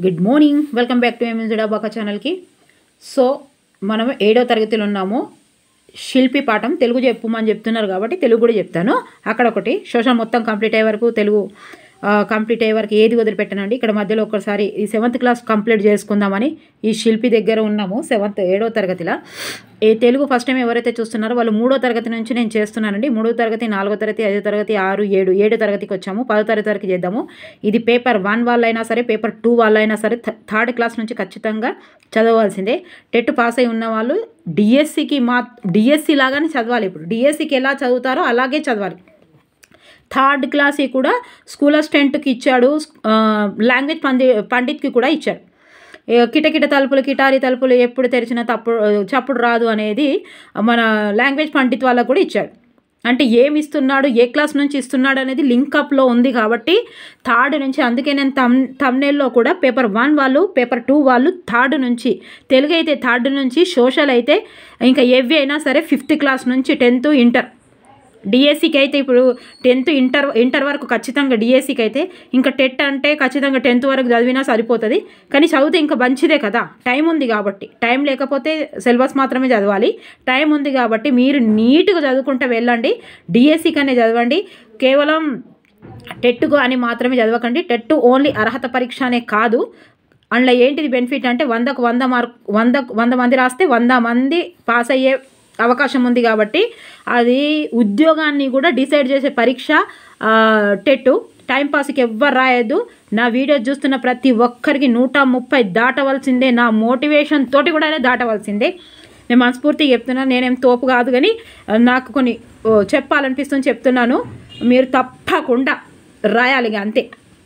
Good morning, welcome back to MNZ అబాకా ఛానల్కి. So మనం 7వ తరగతిలో ఉన్నాము. శిల్పి పాఠం తెలుగు చెప్పమని చెప్తున్నారు కాబట్టి తెలుగు కూడా చెప్తాను. అక్కడ ఒకటి సోషల్ మొత్తం కంప్లీట్ అయ్యే వరకు తెలుగు కంప్లీట్ అయ్యే వరకు ఏది వదిలిపెట్టనండి. ఇక్కడ మధ్యలో ఒకసారి ఈ 7th క్లాస్ కంప్లీట్ చేసుకుందామని ఈ శిల్పి దగ్గర ఉన్నాము. 7వ తరగతిలో ఈ తెలుగు ఫస్ట్ టైం ఎవరైతే చూస్తున్నారో వాళ్ళు 3వ తరగతి నుంచి నేను చేస్తున్నానండి. 3వ తరగతి, 4వ తరగతి, 5వ తరగతి, 6, 7 తరగతికి వచ్చాము. 10వ తరగతి వరకు చేద్దాము. ఇది పేపర్ 1 వాళ్ళైనా సరే, పేపర్ 2 వాళ్ళైనా సరే 3rd క్లాస్ నుంచి ఖచ్చితంగా చదవాల్సిందే. టెట్ పాస్ అయి ఉన్న వాళ్ళు డిఎస్సి లాగానే చదవాలి. ఇప్పుడు డిఎస్సికి ఎలా చదువుతారో అలాగే చదవాలి. 3rd క్లాస్ కూడా స్కూల్ అసిస్టెంట్కి ఇచ్చాడు, లాంగ్వేజ్ పండిత్కి కూడా ఇచ్చాడు. కిటకిట తలుపులు, కిటారి తలుపులు ఎప్పుడు తెరిచిన చప్పుడు రాదు అనేది మన లాంగ్వేజ్ పండిత్ వాళ్ళకు కూడా ఇచ్చాడు. అంటే ఏమి ఇస్తున్నాడు, ఏ క్లాస్ నుంచి ఇస్తున్నాడు అనేది లింకప్లో ఉంది కాబట్టి 3rd నుంచి. అందుకే నేను థంబ్నెయిల్లో కూడా పేపర్ 1 వాళ్ళు, పేపర్ 2 వాళ్ళు 3rd నుంచి, తెలుగు అయితే 3rd నుంచి, సోషల్ అయితే ఇంకా ఏవి అయినా సరే 5th క్లాస్ నుంచి 10th ఇంటర్. డిఎస్సికి అయితే ఇప్పుడు 10th ఇంటర్ వరకు ఖచ్చితంగా డిఎస్సికి అయితే, ఇంకా టెట్ అంటే ఖచ్చితంగా 10th వరకు చదివినా సరిపోతుంది. కానీ చదివితే ఇంకా మంచిదే కదా, టైం ఉంది కాబట్టి. టైం లేకపోతే సిలబస్ మాత్రమే చదవాలి. టైం ఉంది కాబట్టి మీరు నీట్గా చదువుకుంటూ వెళ్ళండి. డిఎస్సికి అనే చదవండి, కేవలం టెట్కు అని మాత్రమే చదవకండి. టెట్ ఓన్లీ అర్హత పరీక్ష అనే కాదు. అందులో ఏంటిది బెనిఫిట్ అంటే 100కు 100 మంది రాస్తే 100 మంది పాస్ అయ్యే అవకాశం ఉంది కాబట్టి అది ఉద్యోగాన్ని కూడా డిసైడ్ చేసే పరీక్ష టెట్. టైంపాస్కి ఎవ్వరు రాయొద్దు. నా వీడియో చూస్తున్న ప్రతి ఒక్కరికి 130 దాటవలసిందే. నా మోటివేషన్ తోటి కూడా దాటవలసిందే. నేను మనస్ఫూర్తిగా చెప్తున్నాను. నేనేం తోపు కాదు, కానీ నాకు కొన్ని చెప్పాలనిపిస్తుంది, చెప్తున్నాను. మీరు తప్పకుండా రాయాలి, అంతే.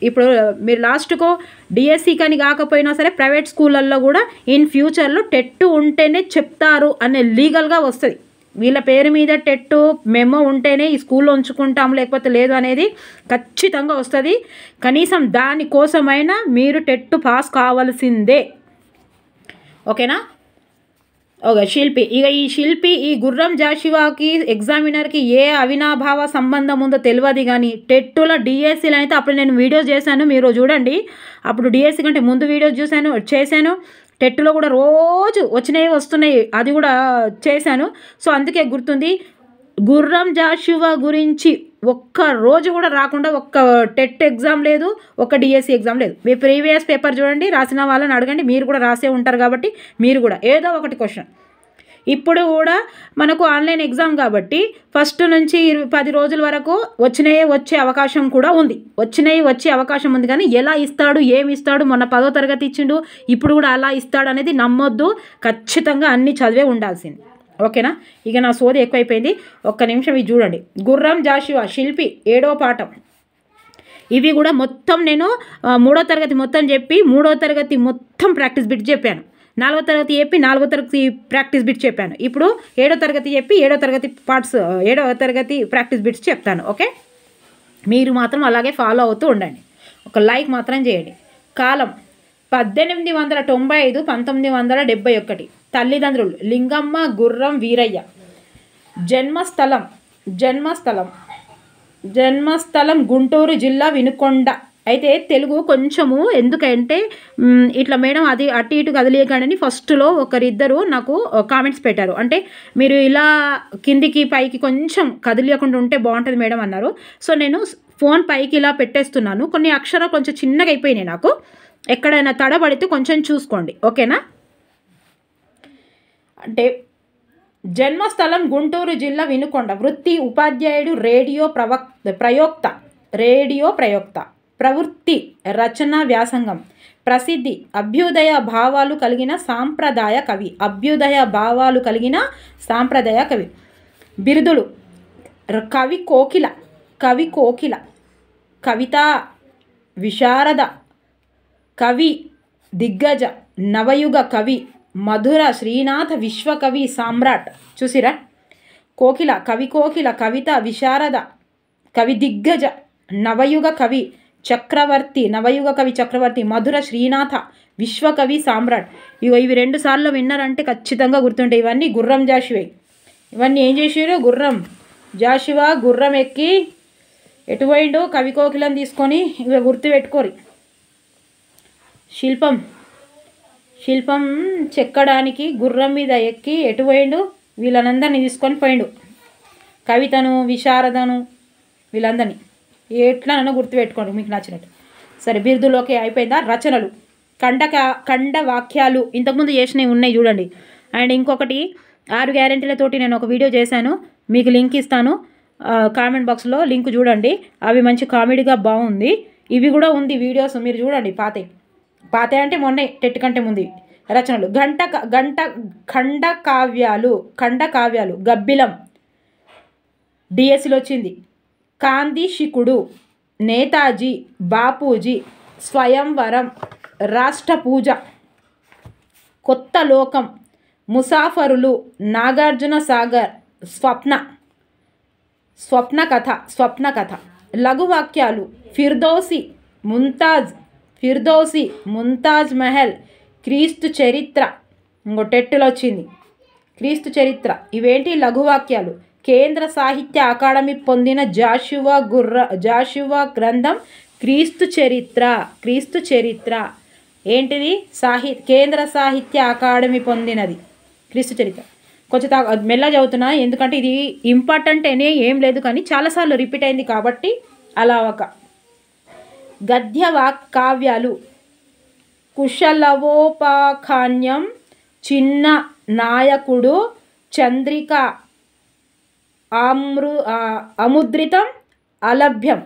ఇప్పుడు మీరు లాస్ట్కు డిఎస్సి కానీ కాకపోయినా సరే ప్రైవేట్ స్కూళ్ళల్లో కూడా ఇన్ ఫ్యూచర్లో టెట్ ఉంటేనే చెప్తారు అనే లీగల్గా వస్తుంది. వీళ్ళ పేరు మీద టెట్ మెమో ఉంటేనే ఈ స్కూల్లో ఉంచుకుంటాము, లేకపోతే లేదు అనేది ఖచ్చితంగా వస్తుంది. కనీసం దానికోసమైనా మీరు టెట్ పాస్ కావాల్సిందే. ఓకేనా? ఓకే. శిల్పి, ఈ శిల్పి ఈ గుర్రం జాషువాకి ఎగ్జామినర్కి ఏ అవినాభావ సంబంధం ఉందో తెలియదు, కానీ టెట్టులో డిఎస్సీలో అయితే అప్పుడు నేను వీడియోస్ చేశాను, మీరు చూడండి. అప్పుడు డిఎస్సీ కంటే ముందు వీడియోస్ చేశాను. టెట్టులో కూడా రోజు వస్తున్నాయి, అది కూడా చేశాను. సో అందుకే గుర్తుంది. గుర్రం జాషువా గురించి ఒక్క రోజు కూడా రాకుండా ఒక్క టెట్ ఎగ్జామ్ లేదు, ఒక్క డిఎస్సి ఎగ్జామ్ లేదు. మీ ప్రీవియస్ పేపర్ చూడండి, రాసిన వాళ్ళని అడగండి. మీరు కూడా రాసే ఉంటారు కాబట్టి మీరు కూడా ఏదో ఒకటి క్వశ్చన్. ఇప్పుడు కూడా మనకు ఆన్లైన్ ఎగ్జామ్ కాబట్టి ఫస్ట్ నుంచి 10 రోజుల వరకు వచ్చే అవకాశం కూడా ఉంది. వచ్చే అవకాశం ఉంది, కానీ ఎలా ఇస్తాడు, ఏమి ఇస్తాడు, మొన్న 10వ తరగతి ఇచ్చిండు, ఇప్పుడు కూడా అలా ఇస్తాడు అనేది నమ్మొద్దు. ఖచ్చితంగా అన్నీ చదివే ఉండాల్సింది. ఓకేనా? ఇక నా సోది ఎక్కువైపోయింది. ఒక్క నిమిషం ఇది చూడండి. గుర్రం జాషువా శిల్పి 7వ పాఠం. ఇవి కూడా మొత్తం నేను 3వ తరగతి మొత్తం చెప్పి 3వ తరగతి మొత్తం ప్రాక్టీస్ బిట్ చెప్పాను. 4వ తరగతి చెప్పి 4వ తరగతి ప్రాక్టీస్ బిట్స్ చెప్పాను. ఇప్పుడు 7వ తరగతి చెప్పి 7వ తరగతి ప్రాక్టీస్ బిట్స్ చెప్తాను. ఓకే, మీరు మాత్రం అలాగే ఫాలో అవుతూ ఉండండి. ఒక లైక్ మాత్రం చేయండి. కాలం 1895 1971. తల్లిదండ్రులు లింగమ్మ, గుర్రం వీరయ్య. జన్మస్థలం గుంటూరు జిల్లా వినుకొండ. అయితే తెలుగు కొంచెము ఎందుకంటే ఇట్లా మేడం అది అటు ఇటు కదిలేయకండి ఫస్ట్లో ఒకరిద్దరు నాకు కామెంట్స్ పెట్టారు. అంటే మీరు ఇలా కిందికి పైకి కొంచెం కదిలేయకుండా ఉంటే బాగుంటుంది మేడం అన్నారు. సో నేను ఫోన్ పైకి ఇలా పెట్టేస్తున్నాను. కొన్ని అక్షరాలు కొంచెం చిన్నగా అయిపోయినాయి నాకు. ఎక్కడైనా తడబడితే కొంచెం చూసుకోండి. ఓకేనా? అంటే జన్మస్థలం గుంటూరు జిల్లా వినుకొండ. వృత్తి ఉపాధ్యాయుడు, రేడియో ప్రయోక్త. ప్రవృత్తి రచన వ్యాసంగం. ప్రసిద్ధి అభ్యుదయ భావాలు కలిగిన సాంప్రదాయ కవి. బిరుదులు కవి కోకిల, కవితా విశారద, కవి దిగ్గజ, నవయుగ కవి, మధుర శ్రీనాథ, విశ్వకవి సామ్రాట్. చూసిరా? కోకిల, కవిత విశారద, కవి దిగ్గజ, నవయుగ కవి చక్రవర్తి, మధుర శ్రీనాథ, విశ్వకవి సామ్రాట్. ఇవి 2 సార్లు విన్నారంటే ఖచ్చితంగా గుర్తుంటాయి. ఇవన్నీ గుర్రం జాషువే. ఇవన్నీ ఏం చేసారు? గుర్రం జాషువా గుర్రం ఎక్కి ఎటు పోయిండు? కవి కోకిలను తీసుకొని ఇవి గుర్తు పెట్టుకోరి. శిల్పం శిల్పం చెక్కడానికి గుర్రం మీద ఎక్కి ఎటు పోయిండు, వీళ్ళనందరినీ తీసుకొని పోయిండు. కవితను, విశారదను, వీళ్ళందరినీ ఎట్లనో గుర్తుపెట్టుకోండి మీకు నచ్చినట్టు. సరే, బిరుదులోకి అయిపోయిందా. రచనలు, ఖండ వాక్యాలు ఇంతకుముందు చేసినవి ఉన్నాయి చూడండి. అండ్ ఇంకొకటి 6 గ్యారెంటీలతోటి నేను ఒక వీడియో చేశాను, మీకు లింక్ ఇస్తాను కామెంట్ బాక్స్లో, లింక్ చూడండి. అవి మంచి కామెడీగా బాగుంది. ఇవి కూడా ఉంది వీడియోస్, మీరు చూడండి. పాతే అంటే మొన్నే టెట్ కంటే ముందు. రచనలు, ఖండ కావ్యాలు గబ్బిలం డిఎస్సిలో వచ్చింది. కాందిశికుడు, నేతాజీ, బాపూజీ, స్వయంవరం, రాష్ట్రపూజ, కొత్త లోకం, ముసాఫరులు, నాగార్జున సాగర్, స్వప్న కథ. లఘువాక్యాలు, ఫిర్దౌసి, ముంతాజ్ మహల్, క్రీస్తు చరిత్ర. ఇంకో టెట్టులో వచ్చింది క్రీస్తు చరిత్ర. ఇవేంటి? లఘువాక్యాలు. కేంద్ర సాహిత్య అకాడమీ పొందిన జాషువా గ్రంథం క్రీస్తు చరిత్ర. ఏంటిది? కేంద్ర సాహిత్య అకాడమీ పొందినది క్రీస్తు చరిత్ర. కొంచెం మెల్ల చదువుతున్నా, ఎందుకంటే ఇది ఇంపార్టెంట్ అనే ఏం లేదు, కానీ చాలాసార్లు రిపీట్ అయింది కాబట్టి అలా. ఒక గద్య కావ్యాలు, కుశలవోపాఖ్యానం, చిన్న నాయకుడు, చంద్రిక, అముద్రితం, అలభ్యం.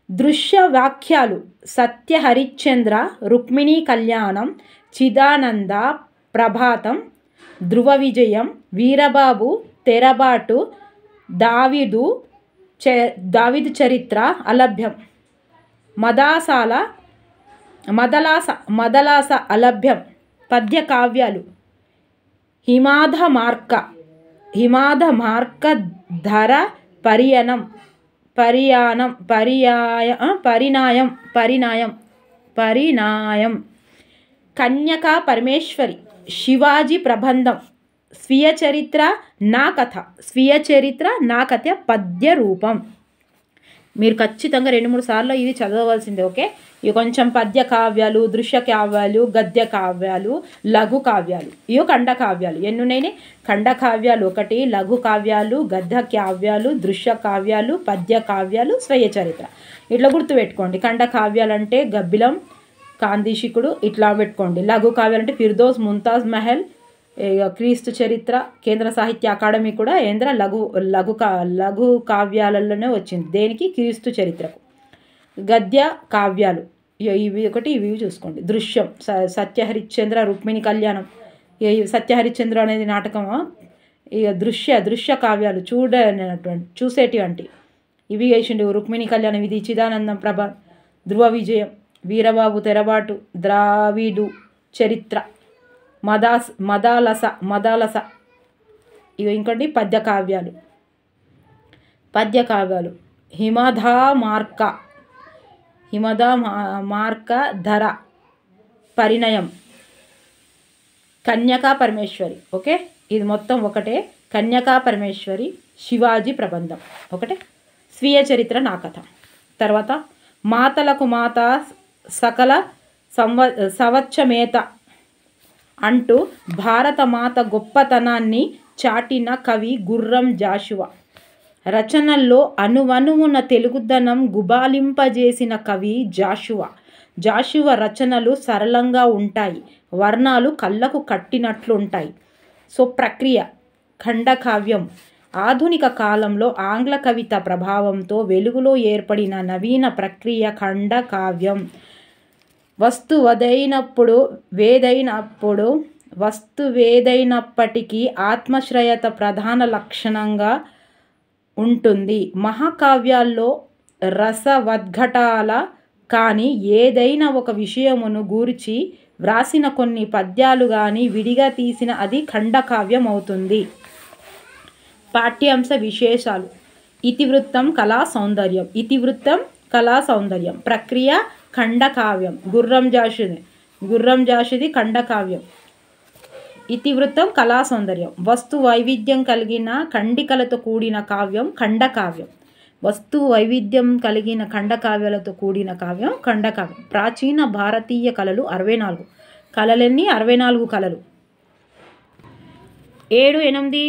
దృశ్య వాక్యాలు, సత్యహరిశ్చంద్ర, రుక్మిణీ కళ్యాణం, చిదానంద, ప్రభాతం, ధ్రువ విజయం, వీరబాబు, తెరబాటు, దావీదు చరిత్ర, అలభ్యం. మదలాస, అలభ్యం. పద్య కావ్యాలు, హిమాద మార్క, ధర, పరిణాయం. కన్యకా పరమేశ్వరి, శివాజీ ప్రబంధం, స్వీయ చరిత్ర నా కథ పద్య రూపం. మీరు ఖచ్చితంగా 2-3 సార్లు ఇది చదవవలసిందే. ఓకే, ఇవి కొంచెం పద్య కావ్యాలు, దృశ్య కావ్యాలు, గద్య కావ్యాలు, లఘు కావ్యాలు, ఇవి ఖండ కావ్యాలు. ఎన్నున్నాయి? ఖండ కావ్యాలు 1, లఘు కావ్యాలు, గద్య కావ్యాలు, దృశ్య కావ్యాలు, పద్య కావ్యాలు, స్వీయ చరిత్ర. ఇట్లా గుర్తుపెట్టుకోండి. ఖండ కావ్యాలు అంటే గబ్బిలం, కాందిశికుడు, ఇట్లా పెట్టుకోండి. లఘు కావ్యాలు అంటే ఫిర్దౌస్, ముంతాజ్ మహల్, క్రీస్తు చరిత్ర. కేంద్ర సాహిత్య అకాడమీ కూడా లఘు కావ్యాలలోనే వచ్చింది. దేనికి? క్రీస్తు చరిత్రకు. గద్య కావ్యాలు ఇవి చూసుకోండి. దృశ్యం, సత్యహరిశ్చంద్ర, రుక్మిణి కళ్యాణం. సత్యహరిశ్చంద్ర అనేది నాటకమా? ఇక దృశ్య కావ్యాలు చూసేటివంటి ఇవి వేసిండు. రుక్మిణి కళ్యాణం ఇది, చిదానందం, ప్రభ, ధ్రువ విజయం, వీరబాబు, తెరబాటు, ద్రావిడు చరిత్ర, మదాలస. ఇవి ఇంకోటి పద్య కావ్యాలు, హిమదా మార్క, ధర, పరిణయం, కన్యకా పరమేశ్వరి. ఓకే, ఇది మొత్తం ఒకటే. కన్యకా పరమేశ్వరి, శివాజీ ప్రబంధం ఒకటే. స్వీయ చరిత్ర నా కథ. తర్వాత మాతలకు మాత, సకల సవచ్చమేత అంటూ భారత మాత గొప్పతనాన్ని చాటిన కవి గుర్రం జాషువా. రచనల్లో అణువణువున తెలుగుదనం గుబాలింపజేసిన కవి జాషువా రచనలు సరళంగా ఉంటాయి, వర్ణాలు కళ్ళకు కట్టినట్లుంటాయి. సో ప్రక్రియ ఖండకావ్యం ఆధునిక కాలంలో ఆంగ్ల కవిత ప్రభావంతో వెలుగులో ఏర్పడిన నవీన ప్రక్రియ ఖండకావ్యం. వస్తువేదైనప్పటికీ ఆత్మశ్రయత ప్రధాన లక్షణంగా ఉంటుంది. మహాకావ్యాల్లో రసవద్ఘటాల కానీ ఏదైనా ఒక విషయమును గూర్చి వ్రాసిన కొన్ని పద్యాలు కానీ విడిగా తీసిన అది ఖండకావ్యం అవుతుంది. పాఠ్యాంశ విశేషాలు: ఇతివృత్తం, కళా సౌందర్యం. ప్రక్రియ ఖండకావ్యం. గుర్రం జాషుది ఖండకావ్యం. ఇతివృత్తం, కళా సౌందర్యం. వస్తు వైవిధ్యం కలిగిన ఖండికలతో కూడిన కావ్యం ఖండకావ్యం. వస్తు వైవిధ్యం కలిగిన ఖండకావ్యాలతో కూడిన కావ్యం ఖండకావ్యం. ప్రాచీన భారతీయ కళలు 64. కళలన్నీ 64 కళలు. 7, 8,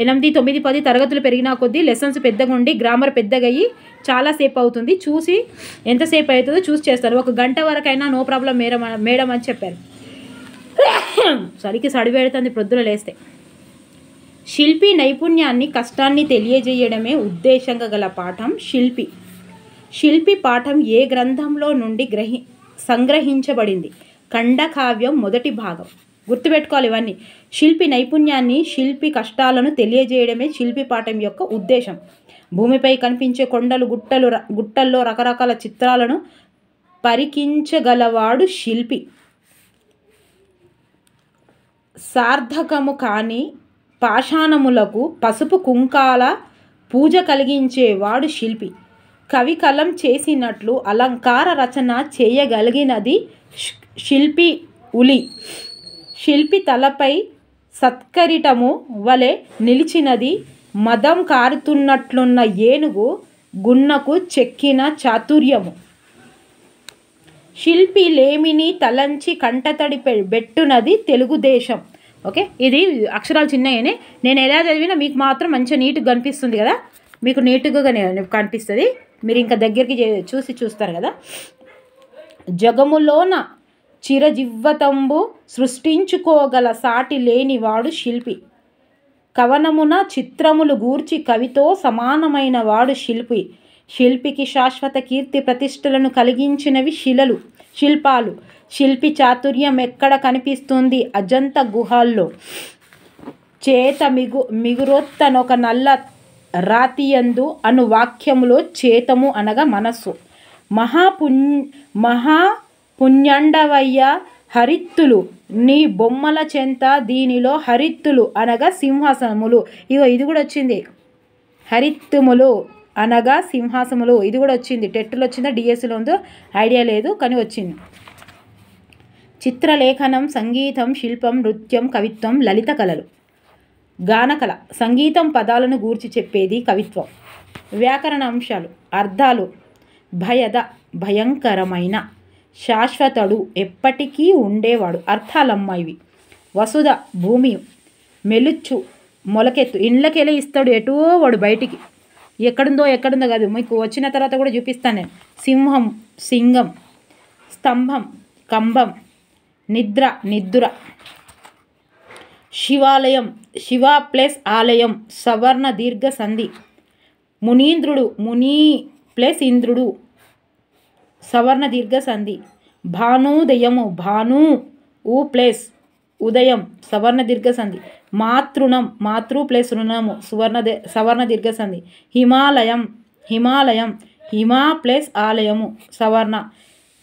8, 9, 10 తరగతులు పెరిగినా కొద్దీ లెసన్స్ పెద్దగా ఉండి గ్రామర్ పెద్దగా అయ్యి చాలాసేపు అవుతుంది. చూసి ఎంతసేపు అవుతుందో చూసి చేస్తారు. 1 గంట వరకైనా నో ప్రాబ్లం మేడం అని చెప్పారు. సరికి సడిపెడుతుంది ప్రొద్దున లేస్తే. శిల్పి నైపుణ్యాన్ని కష్టాన్ని తెలియజేయడమే ఉద్దేశంగా గల పాఠం శిల్పి. శిల్పి పాఠం ఏ గ్రంథంలో నుండి సంగ్రహించబడింది? ఖండకావ్యం మొదటి భాగం. గుర్తుపెట్టుకోవాలి ఇవన్నీ. శిల్పి నైపుణ్యాన్ని, శిల్పి కష్టాలను తెలియజేయడమే శిల్పి పాఠం యొక్క ఉద్దేశం. భూమిపై కనిపించే కొండలు, గుట్టల్లో రకరకాల చిత్రాలను పరికించగలవాడు శిల్పి. సార్థకము కాని పాషాణములకు పసుపు కుంకాల పూజ కలిగించేవాడు శిల్పి. కవి కలం చేసినట్లు అలంకార రచన చేయగలిగినది శిల్పి ఉలి. శిల్పి తలపై సత్కరిటము వలె నిలిచినది మదం కారుతున్నట్లున్న ఏనుగు గున్నకు చెక్కిన చాతుర్యము. శిల్పి లేమిని తలంచి కంటతడి బెట్టునది తెలుగుదేశం. ఓకే, ఇది అక్షరాలు చిన్నయనే. నేను ఎలా చదివినా మీకు మాత్రం మంచిగా నీట్గా కనిపిస్తుంది కదా, మీకు నీట్గా కనిపిస్తుంది. మీరు ఇంకా దగ్గరికి చూస్తారు కదా. జగములోన చిరజివ్వతంబు సృష్టించుకోగల సాటి లేనివాడు శిల్పి. కవనమున చిత్రములు గూర్చి కవితో సమానమైన వాడు శిల్పి. శిల్పికి శాశ్వత కీర్తి ప్రతిష్టలను కలిగించినవి శిల్పాలు. శిల్పి చాతుర్యం ఎక్కడ కనిపిస్తుంది? అజంత గుహాల్లో. చేత మిగురొత్తనొక నల్ల రాతియందు అను వాక్యములో చేతము అనగా మనస్సు. మహాపుణ్యండవయ్య హరిత్తులు నీ బొమ్మల చెంత, దీనిలో హరిత్తులు అనగా సింహాసనములు. ఇది కూడా వచ్చింది. హరిత్తుములు అనగా సింహాసములు. ఇది కూడా వచ్చింది. టెట్లో వచ్చిందా డిఎస్సిలో ఉందో ఐడియా లేదు, కానీ వచ్చింది. చిత్రలేఖనం, సంగీతం, శిల్పం, నృత్యం, కవిత్వం, లలిత కళలు. గానకళ సంగీతం, పదాలను గూర్చి చెప్పేది కవిత్వం. వ్యాకరణ అంశాలు, అర్థాలు. భయంకరమైన, శాశ్వతుడు, ఎప్పటికీ ఉండేవాడు. అర్థాలమ్మ ఇవి. వసుధ భూమి, మెలుచ్చు, మొలకెత్తు. ఇండ్లకెళ్ళి ఇస్తాడు, ఎటో వాడు బయటికి. ఎక్కడుందో కాదు, మీకు వచ్చిన తర్వాత కూడా చూపిస్తాను నేను. సింహం, సింగం. స్తంభం, కంబం. నిద్ర. శివాలయం, శివ ప్లస్ ఆలయం, సవర్ణ దీర్ఘ సంధి. మునీంద్రుడు, ముని ప్లస్ ఇంద్రుడు, సవర్ణ దీర్ఘ సంధి. భానుదయము, భాను ఊ ప్లస్ ఉదయం, సవర్ణ దీర్ఘ సంధి. మాతృణం, మాతృ ప్లస్ రుణము, సవర్ణ దీర్ఘ సంధి. హిమాలయం, హిమా ప్లస్ ఆలయము, సవర్ణ.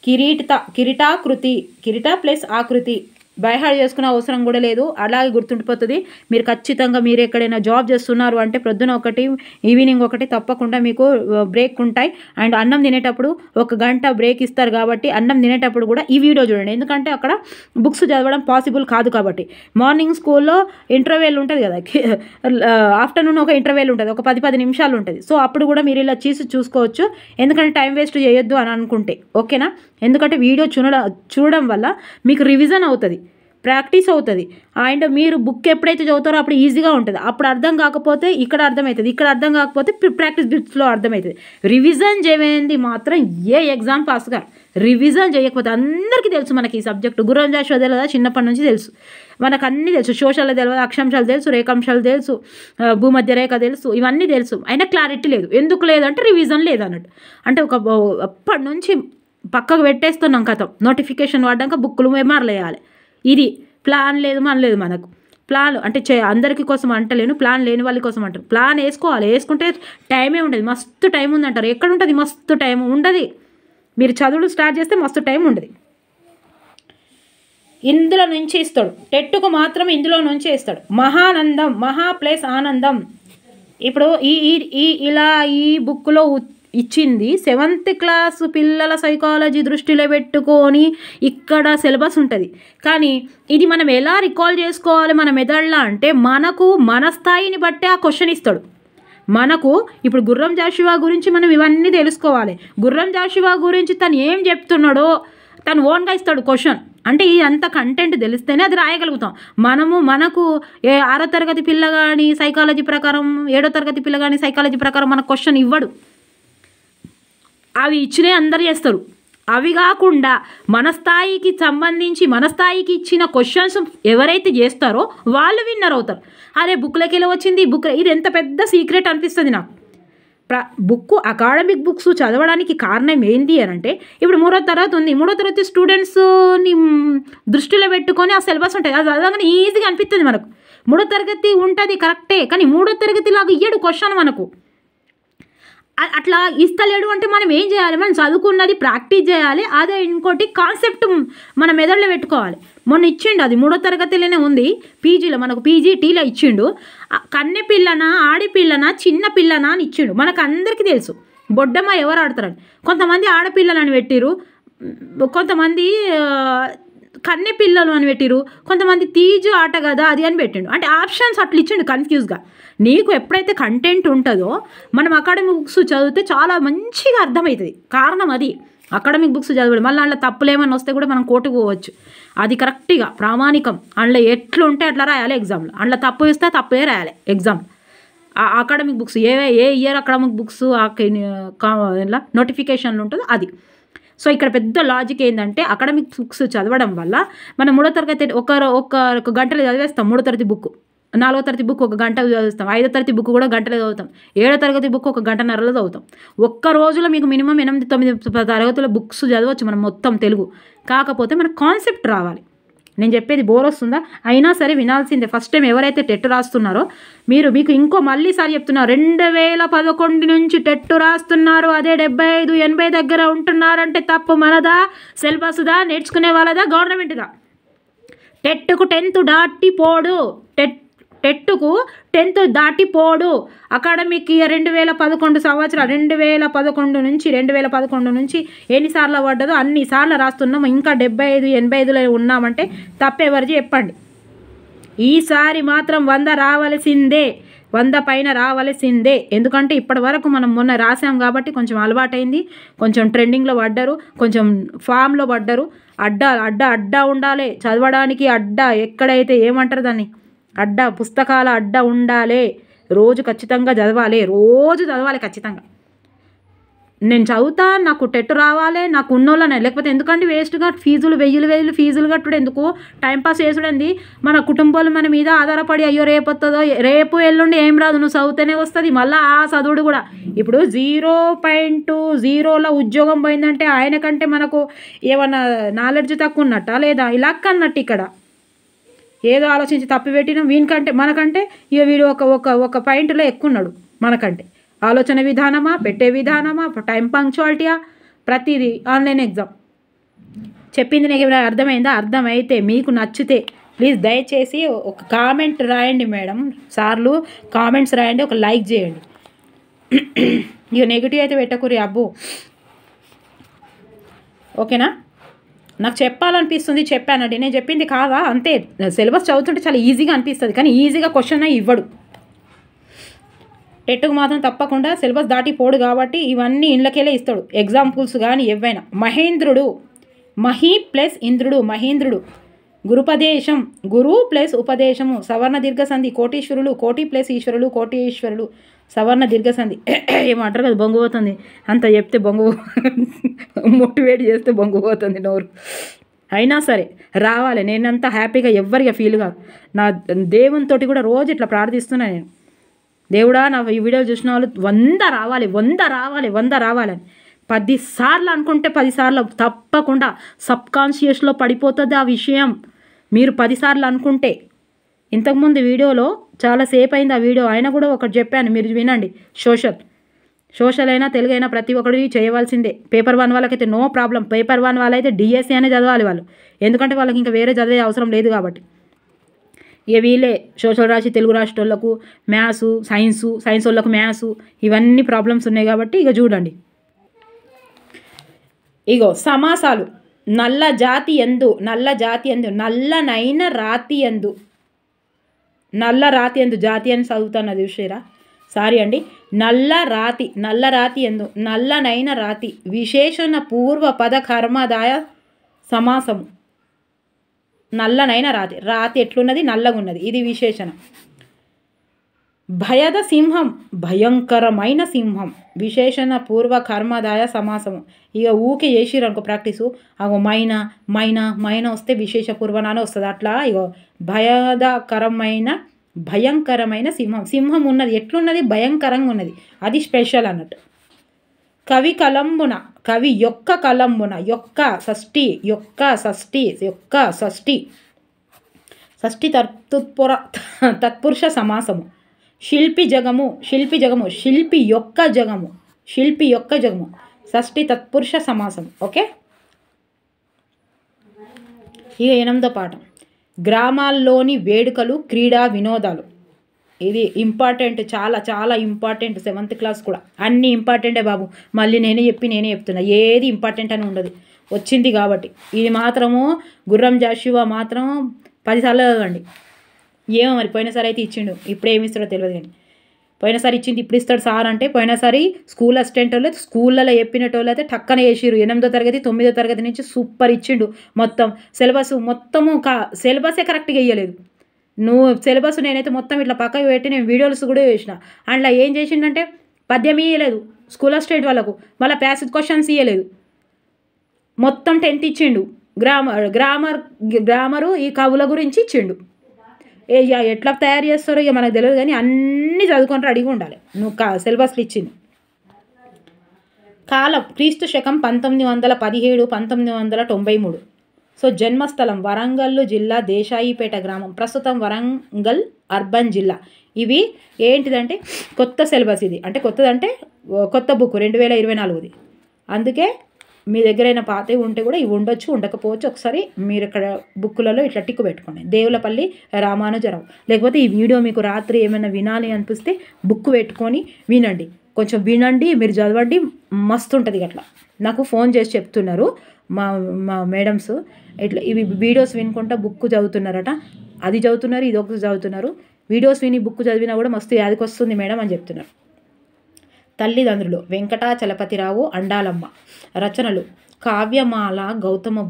కిరీటాకృతి, కిరీట ప్లస్ ఆకృతి. బైహార్డ్ చేసుకునే అవసరం కూడా లేదు, అలాగే గుర్తుండిపోతుంది. మీరు ఖచ్చితంగా మీరు ఎక్కడైనా జాబ్ చేస్తున్నారు అంటే ప్రొద్దున ఒకటి, ఈవినింగ్ ఒకటి తప్పకుండా మీకు బ్రేక్ ఉంటాయి. అండ్ అన్నం తినేటప్పుడు 1 గంట బ్రేక్ ఇస్తారు కాబట్టి అన్నం తినేటప్పుడు కూడా ఈ వీడియో చూడండి. ఎందుకంటే అక్కడ బుక్స్ చదవడం పాసిబుల్ కాదు కాబట్టి. మార్నింగ్ స్కూల్లో ఇంటర్వెల్ ఉంటుంది కదా, ఆఫ్టర్నూన్ ఒక ఇంటర్వెల్ ఉంటుంది, ఒక 10 నిమిషాలు ఉంటుంది. సో అప్పుడు కూడా మీరు ఇలా చూసుకోవచ్చు, ఎందుకంటే టైం వేస్ట్ చేయొద్దు అని అనుకుంటే. ఓకేనా? ఎందుకంటే వీడియో చూడడం వల్ల మీకు రివిజన్ అవుతుంది, ప్రాక్టీస్ అవుతుంది. అండ్ మీరు బుక్ ఎప్పుడైతే చదువుతారో అప్పుడు ఈజీగా ఉంటుంది. అప్పుడు అర్థం కాకపోతే ఇక్కడ అర్థమవుతుంది, ఇక్కడ అర్థం కాకపోతే ప్రాక్టీస్ బిట్స్లో అర్థమవుతుంది. రివిజన్ చేయండి మాత్రం ఏ ఎగ్జామ్ పాస్ గారు. రివిజన్ చేయకపోతే అందరికీ తెలుసు మనకి ఈ సబ్జెక్టు. గుర్రం జాషువా తెలియదా? చిన్నప్పటి నుంచి తెలుసు మనకు, అన్నీ తెలుసు. సోషల్ తెలియదు, అక్షాంశాలు తెలుసు, రేఖాంశాలు తెలుసు, భూమధ్య రేఖ తెలుసు, ఇవన్నీ తెలుసు. అయినా క్లారిటీ లేదు. ఎందుకు లేదంటే రివిజన్ లేదన్నట్టు. అంటే అప్పటి నుంచి పక్కకు పెట్టేస్తున్నాం కథం. నోటిఫికేషన్ వాడ్డాక బుక్కులు మెమర్లేయాలి. ఇది ప్లాన్ లేదు, మనకు ప్లాన్ అంటే అందరికీ కోసం అంటలేను, ప్లాన్ లేని వాళ్ళ కోసం అంటారు. ప్లాన్ వేసుకోవాలి, వేసుకుంటే టైమే ఉండదు. మస్తు టైం ఉందంటారు. ఎక్కడ ఉంటుంది మస్తు టైం? ఉండదు. మీరు చదువులు స్టార్ట్ చేస్తే మస్తు టైం ఉండదు. ఇందులో నుంచి ఇస్తాడు, టెట్టుకు మాత్రం ఇందులో నుంచి ఇస్తాడు. మహానందం, మహా ప్లస్ ఆనందం. ఇప్పుడు ఇలా ఈ బుక్లో ఇచ్చింది 7th క్లాస్ పిల్లల సైకాలజీ దృష్టిలో పెట్టుకొని ఇక్కడ సిలబస్ ఉంటుంది. కానీ ఇది మనం ఎలా రికాల్ చేసుకోవాలి మన మెదడులో అంటే, మనకు మన స్థాయిని బట్టే ఆ క్వశ్చన్ ఇస్తాడు. మనకు ఇప్పుడు గుర్రం జాషువా గురించి మనం ఇవన్నీ తెలుసుకోవాలి. గుర్రం జాషువా గురించి తను ఏం చెప్తున్నాడో తను ఓన్గా ఇస్తాడు క్వశ్చన్. అంటే ఈ అంత కంటెంట్ తెలిస్తేనే అది రాయగలుగుతాం. మనకు 6వ తరగతి పిల్ల కానీ సైకాలజీ ప్రకారం, 7వ తరగతి పిల్ల కానీ సైకాలజీ ప్రకారం మనకు క్వశ్చన్ ఇవ్వడు. అవి ఇచ్చినే అందరు చేస్తారు. అవి కాకుండా మన స్థాయికి సంబంధించి మన స్థాయికి ఇచ్చిన క్వశ్చన్స్ ఎవరైతే చేస్తారో వాళ్ళు విన్నర్ అవుతారు. అరే బుక్లోకి వెళ్ళి వచ్చింది ఇది ఎంత పెద్ద సీక్రెట్ అనిపిస్తుంది నాకు. అకాడమిక్ బుక్స్ చదవడానికి కారణం ఏంటి అని అంటే, ఇప్పుడు 3వ తరగతి ఉంది, 3వ తరగతి స్టూడెంట్స్ని దృష్టిలో పెట్టుకొని ఆ సిలబస్ ఉంటుంది, అది చదవగానే ఈజీగా అనిపిస్తుంది మనకు. 3వ తరగతి ఉంటుంది కరెక్టే, కానీ 3వ తరగతి లాగా ఇయ్యడు క్వశ్చన్ మనకు. అట్లా ఇస్తలేడు అంటే మనం ఏం చేయాలి? మనం చదువుకున్నది ప్రాక్టీస్ చేయాలి. అదే ఇంకోటి కాన్సెప్ట్ మన మెదడులో పెట్టుకోవాలి. మొన్న ఇచ్చిండు, అది 3వ తరగతిలోనే ఉంది, పీజీలో మనకు పీజీటీలో ఇచ్చిండు. కన్నె పిల్లనా ఆడపిల్లనా చిన్న పిల్లనా అని ఇచ్చిండు. మనకు అందరికీ తెలుసు బొడ్డమ్మ ఎవరు ఆడతారని. కొంతమంది ఆడపిల్లలని పెట్టిరు, కొంతమంది కన్నె పిల్లలు అని పెట్టిరు, కొంతమంది తీజు ఆట కదా అది అని పెట్టిండు. అంటే ఆప్షన్స్ అట్లా ఇచ్చిండు కన్ఫ్యూజ్గా. నీకు ఎప్పుడైతే కంటెంట్ ఉంటుందో మనం అకాడమిక్ బుక్స్ చదివితే చాలా మంచిగా అర్థమవుతుంది. కారణం అది అకాడమిక్ బుక్స్ చదవడం. మళ్ళీ అందులో తప్పులు ఏమైనా వస్తే కూడా మనం కోర్టుకు పోవచ్చు. అది కరెక్ట్గా ప్రామాణికం. అందులో ఎట్లుంటే అట్లా రాయాలి ఎగ్జామ్లో. అందులో తప్పు ఇస్తే తప్పే రాయాలి ఎగ్జామ్. అకాడమిక్ బుక్స్ ఏ ఇయర్ అకాడమిక్ బుక్స్ ఇలా నోటిఫికేషన్లు ఉంటుందో అది. సో ఇక్కడ పెద్ద లాజిక్ ఏంటంటే, అకాడమిక్ బుక్స్ చదవడం వల్ల మనం 3వ తరగతి ఒక గంటలో చదివేస్తాం. 3వ తరగతి బుక్, 4వ తరగతి బుక్ ఒక గంట చదువుతాం, 5వ తరగతి బుక్ కూడా గంటలో చదువుతాం, 7వ తరగతి బుక్ ఒక గంటన్నరలో చదువుతాం. ఒక్క రోజులో మీకు మినిమం 8-9 తరగతుల బుక్స్ చదవచ్చు మనం మొత్తం తెలుగు. కాకపోతే మనకు కాన్సెప్ట్ రావాలి. నేను చెప్పేది బోర్ వస్తుందా? అయినా సరే వినాల్సిందే. ఫస్ట్ టైం ఎవరైతే టెట్ రాస్తున్నారో మీకు ఇంకో మళ్ళీసారి చెప్తున్నారు, 2011 నుంచి టెట్ రాస్తున్నారు, అదే 75-80 దగ్గర ఉంటున్నారంటే తప్పు మనదా, సిలబస్దా, నేర్చుకునే వాళ్ళదా, గవర్నమెంట్దా? టెట్కు 10th దాటిపోడు, టెట్కు 10th దాటిపోడు. అకాడమిక్ ఇయర్ 2011 సంవత్సరాలు, 2011 నుంచి ఎన్నిసార్లు పడ్డదో అన్నిసార్లు రాస్తున్నాం. ఇంకా 75-85లో ఉన్నామంటే తప్పెవరు చెప్పండి? ఈసారి మాత్రం 100 రావాల్సిందే, 100 పైన రావాల్సిందే. ఎందుకంటే ఇప్పటి వరకు మనం మొన్న రాసాం కాబట్టి కొంచెం అలవాటైంది, కొంచెం ట్రెండింగ్లో పడ్డారు, కొంచెం ఫామ్లో పడ్డారు. అడ్డా ఉండాలి చదవడానికి. ఎక్కడైతే ఏమంటారు దాన్ని, పుస్తకాల అడ్డా ఉండాలి. రోజు ఖచ్చితంగా చదవాలి, ఖచ్చితంగా. నేను చదువుతా, నాకు టెట్ రావాలి, నాకు ఉన్నోళ్ళనే. లేకపోతే ఎందుకంటే వేస్ట్గా వెయ్యిలు ఫీజులు కట్టుడు ఎందుకు? టైంపాస్ చేసుడండి. మన కుటుంబాలు మన మీద ఆధారపడి అయ్యో రేపు వస్తుందో, రేపు ఎల్లుండి ఏం రాదు, నువ్వు చదివితేనే వస్తుంది. మళ్ళీ ఆ చదువుడు కూడా ఇప్పుడు 0.0లో ఉద్యోగం పోయిందంటే ఆయన కంటే మనకు ఏమన్నా నాలెడ్జ్ తక్కువ ఉన్నట్టా లేదా? ఇలా అన్నట్టు ఇక్కడ ఏదో ఆలోచించి తప్పు పెట్టినాం. వీనికంటే మనకంటే ఇక వీడు ఒక పాయింట్లో ఎక్కువ ఉన్నాడు మనకంటే. ఆలోచన విధానమా, పెట్టే విధానమా, టైం పంక్చువాలిటీయా, ప్రతిదీ ఆన్లైన్ ఎగ్జామ్. చెప్పింది నీకు అర్థమైందా? అర్థమైతే మీకు నచ్చితే ప్లీజ్ దయచేసి ఒక కామెంట్ రాయండి మేడం, సార్లు కామెంట్స్ రాయండి, ఒక లైక్ చేయండి. ఇక నెగిటివ్ అయితే పెట్టకూరి అబ్బో. ఓకేనా? నాకు చెప్పాలనిపిస్తుంది, చెప్పానండి. నేను చెప్పింది కాదా అంతే. సిలబస్ చదువుతుంటే చాలా ఈజీగా అనిపిస్తుంది, కానీ ఈజీగా క్వశ్చన్ ఇవ్వడు. టెట్కు మాత్రం తప్పకుండా సిలబస్ దాటిపోడు కాబట్టి ఇవన్నీ ఇండ్లకెళ్ళే ఇస్తాడు. ఎగ్జాంపుల్స్ కానీ ఏవైనా. మహి ప్లస్ ఇంద్రుడు, మహేంద్రుడు. గురుపదేశం, గురు ప్లస్ ఉపదేశము. సవర్ణ దీర్ఘసంధి. కోటీశ్వరులు, కోటి ప్లస్ ఈశ్వరులు, కోటీశ్వరులు. సవర్ణ దీర్ఘసంధి. ఏమంటారు కదా, బొంగుపోతుంది అంత చెప్తే మోటివేట్ చేస్తే బొంగుపోతుంది నోరు. అయినా సరే రావాలి. నేనంతా హ్యాపీగా ఎవ్వరిగా ఫీల్ కాదు. నా దేవునితోటి కూడా రోజు ఇట్లా ప్రార్థిస్తున్నా నేను, దేవుడా నా ఈ వీడియో చూసిన వాళ్ళు 100 రావాలని 10 సార్లు అనుకుంటే 10 సార్లు తప్పకుండా సబ్కాన్షియస్లో పడిపోతుంది ఆ విషయం. మీరు 10 సార్లు అనుకుంటే. ఇంతకుముందు వీడియోలో చాలాసేపు అయింది ఆ వీడియో, అయినా కూడా ఒకటి చెప్పాను, మీరు వినండి. సోషల్ అయినా తెలుగు అయినా ప్రతి ఒక్కటి చేయవలసిందే. పేపర్ 1 వాళ్ళకైతే నో ప్రాబ్లం. పేపర్ 1 వాళ్ళైతే డిఎస్సి అనే చదవాలి వాళ్ళు, ఎందుకంటే వాళ్ళకి ఇంకా వేరే చదివే అవసరం లేదు కాబట్టి. ఇక వీళ్ళే సోషల్ రాసి తెలుగు రాష్ట్రాలకు మ్యాథ్స్, సైన్స్ వాళ్ళకు మ్యాథ్స్, ఇవన్నీ ప్రాబ్లమ్స్ ఉన్నాయి కాబట్టి ఇక చూడండి. ఇగో సమాసాలు. నల్ల జాతి ఎందు, నల్లనైన రాతి ఎందు, నల్ల రాతి ఎందు జాతి అని చదువుతాను, అది చూసారా? సారీ అండి, నల్ల రాతి ఎందు నల్లనైన రాతి విశేషణ పూర్వ పద కర్మదాయ సమాసము. నల్లనైన రాతి ఎట్లున్నది, నల్లగా ఉన్నది, ఇది విశేషణ. భయద సింహం భయంకరమైన సింహం విశేషణ పూర్వ కర్మదాయ సమాసము. ఇక ఊకే చేసిరనుకో ప్రాక్టీసు, అగో మైన వస్తే విశేష పూర్వనానే వస్తుంది. అట్లా ఇగో భయంకరమైన సింహం ఉన్నది, ఎట్లున్నది, భయంకరంగా ఉన్నది, అది స్పెషల్ అన్నట్టు. కవి యొక్క కలంబున షష్ఠి తత్పురుష సమాసము. శిల్పి యొక్క జగము షష్ఠి తత్పురుష సమాసం. ఓకే, ఇక 8వ పాఠం గ్రామాల్లోని వేడుకలు క్రీడా వినోదాలు. ఇది ఇంపార్టెంట్, చాలా చాలా ఇంపార్టెంట్. 7th క్లాస్ కూడా అన్నీ ఇంపార్టెంటే బాబు. మళ్ళీ నేనే చెప్తున్నా, ఏది ఇంపార్టెంట్ అని ఉండదు, వచ్చింది కాబట్టి. ఇది మాత్రము గుర్రం జాషువా మాత్రం 10 సార్లు చదవండి. ఏమో మరి పోయినసారి అయితే ఇచ్చిండు, ఇప్పుడు ఏమి ఇస్తాడో తెలియదు. కానీ పోయినసారి ఇచ్చింది ఇప్పుడు ఇస్తాడు సార్ అంటే, పోయినసారి స్కూల్ అసిస్టెంట్ వాళ్ళు స్కూళ్ళలో చెప్పినట్టు అయితే టక్కన చేసిరు. 8వ తరగతి 9వ తరగతి నుంచి సూపర్ ఇచ్చిండు. మొత్తం సిలబస్ సిలబసే కరెక్ట్గా వేయలేదు. సిలబస్ నేనైతే మొత్తం ఇట్లా పక్కకు పెట్టి నేను వీడియోస్ కూడా వేసిన. అందులో ఏం చేసిండంటే పద్యం ఇవ్వలేదు స్కూల్ అసిస్టెంట్ వాళ్ళకు, మళ్ళీ ప్యాసేజ్ క్వశ్చన్స్ ఇవ్వలేదు. మొత్తం 10th ఇచ్చిండు. గ్రామరు ఈ కవుల గురించి ఇచ్చిండు. ఎట్లా తయారు చేస్తారో ఇక మనకు తెలియదు, కానీ అన్నీ చదువుకొని రెడీగా ఉండాలి. నువ్వు సిలబస్లు ఇచ్చింది. కాలం క్రీస్తు శకం 1917 1993. సో జన్మస్థలం వరంగల్ జిల్లా దేశాయిపేట గ్రామం, ప్రస్తుతం వరంగల్ అర్బన్ జిల్లా. ఇవి ఏంటిదంటే కొత్త సిలబస్, ఇది అంటే కొత్తదంటే కొత్త బుక్ 2024ది. అందుకే మీ దగ్గరైనా పాతవి ఉంటే కూడా ఇవి ఉండొచ్చు, ఉండకపోవచ్చు. ఒకసారి మీరు ఇక్కడ బుక్కులలో ఇట్లా టిక్కు పెట్టుకోండి, దేవులపల్లి రామానుజరావు. లేకపోతే ఈ వీడియో మీకు రాత్రి ఏమైనా వినాలి అనిపిస్తే బుక్ పెట్టుకొని వినండి, కొంచెం వినండి, మీరు చదవండి, మస్తు ఉంటుంది. అట్లా నాకు ఫోన్ చేసి చెప్తున్నారు మా మేడమ్స్, ఇట్లా ఇవి వీడియోస్ వినుకుంటా బుక్ చదువుతున్నారట, అది చదువుతున్నారు, ఇది ఒకటి చదువుతున్నారు. వీడియోస్ విని బుక్ చదివినా కూడా మస్తు యాదికి వస్తుంది మేడం అని చెప్తున్నారు. తల్లిదండ్రులు వెంకటాచలపతిరావు అండాలమ్మ. రచనలు కావ్యమాల గౌతమ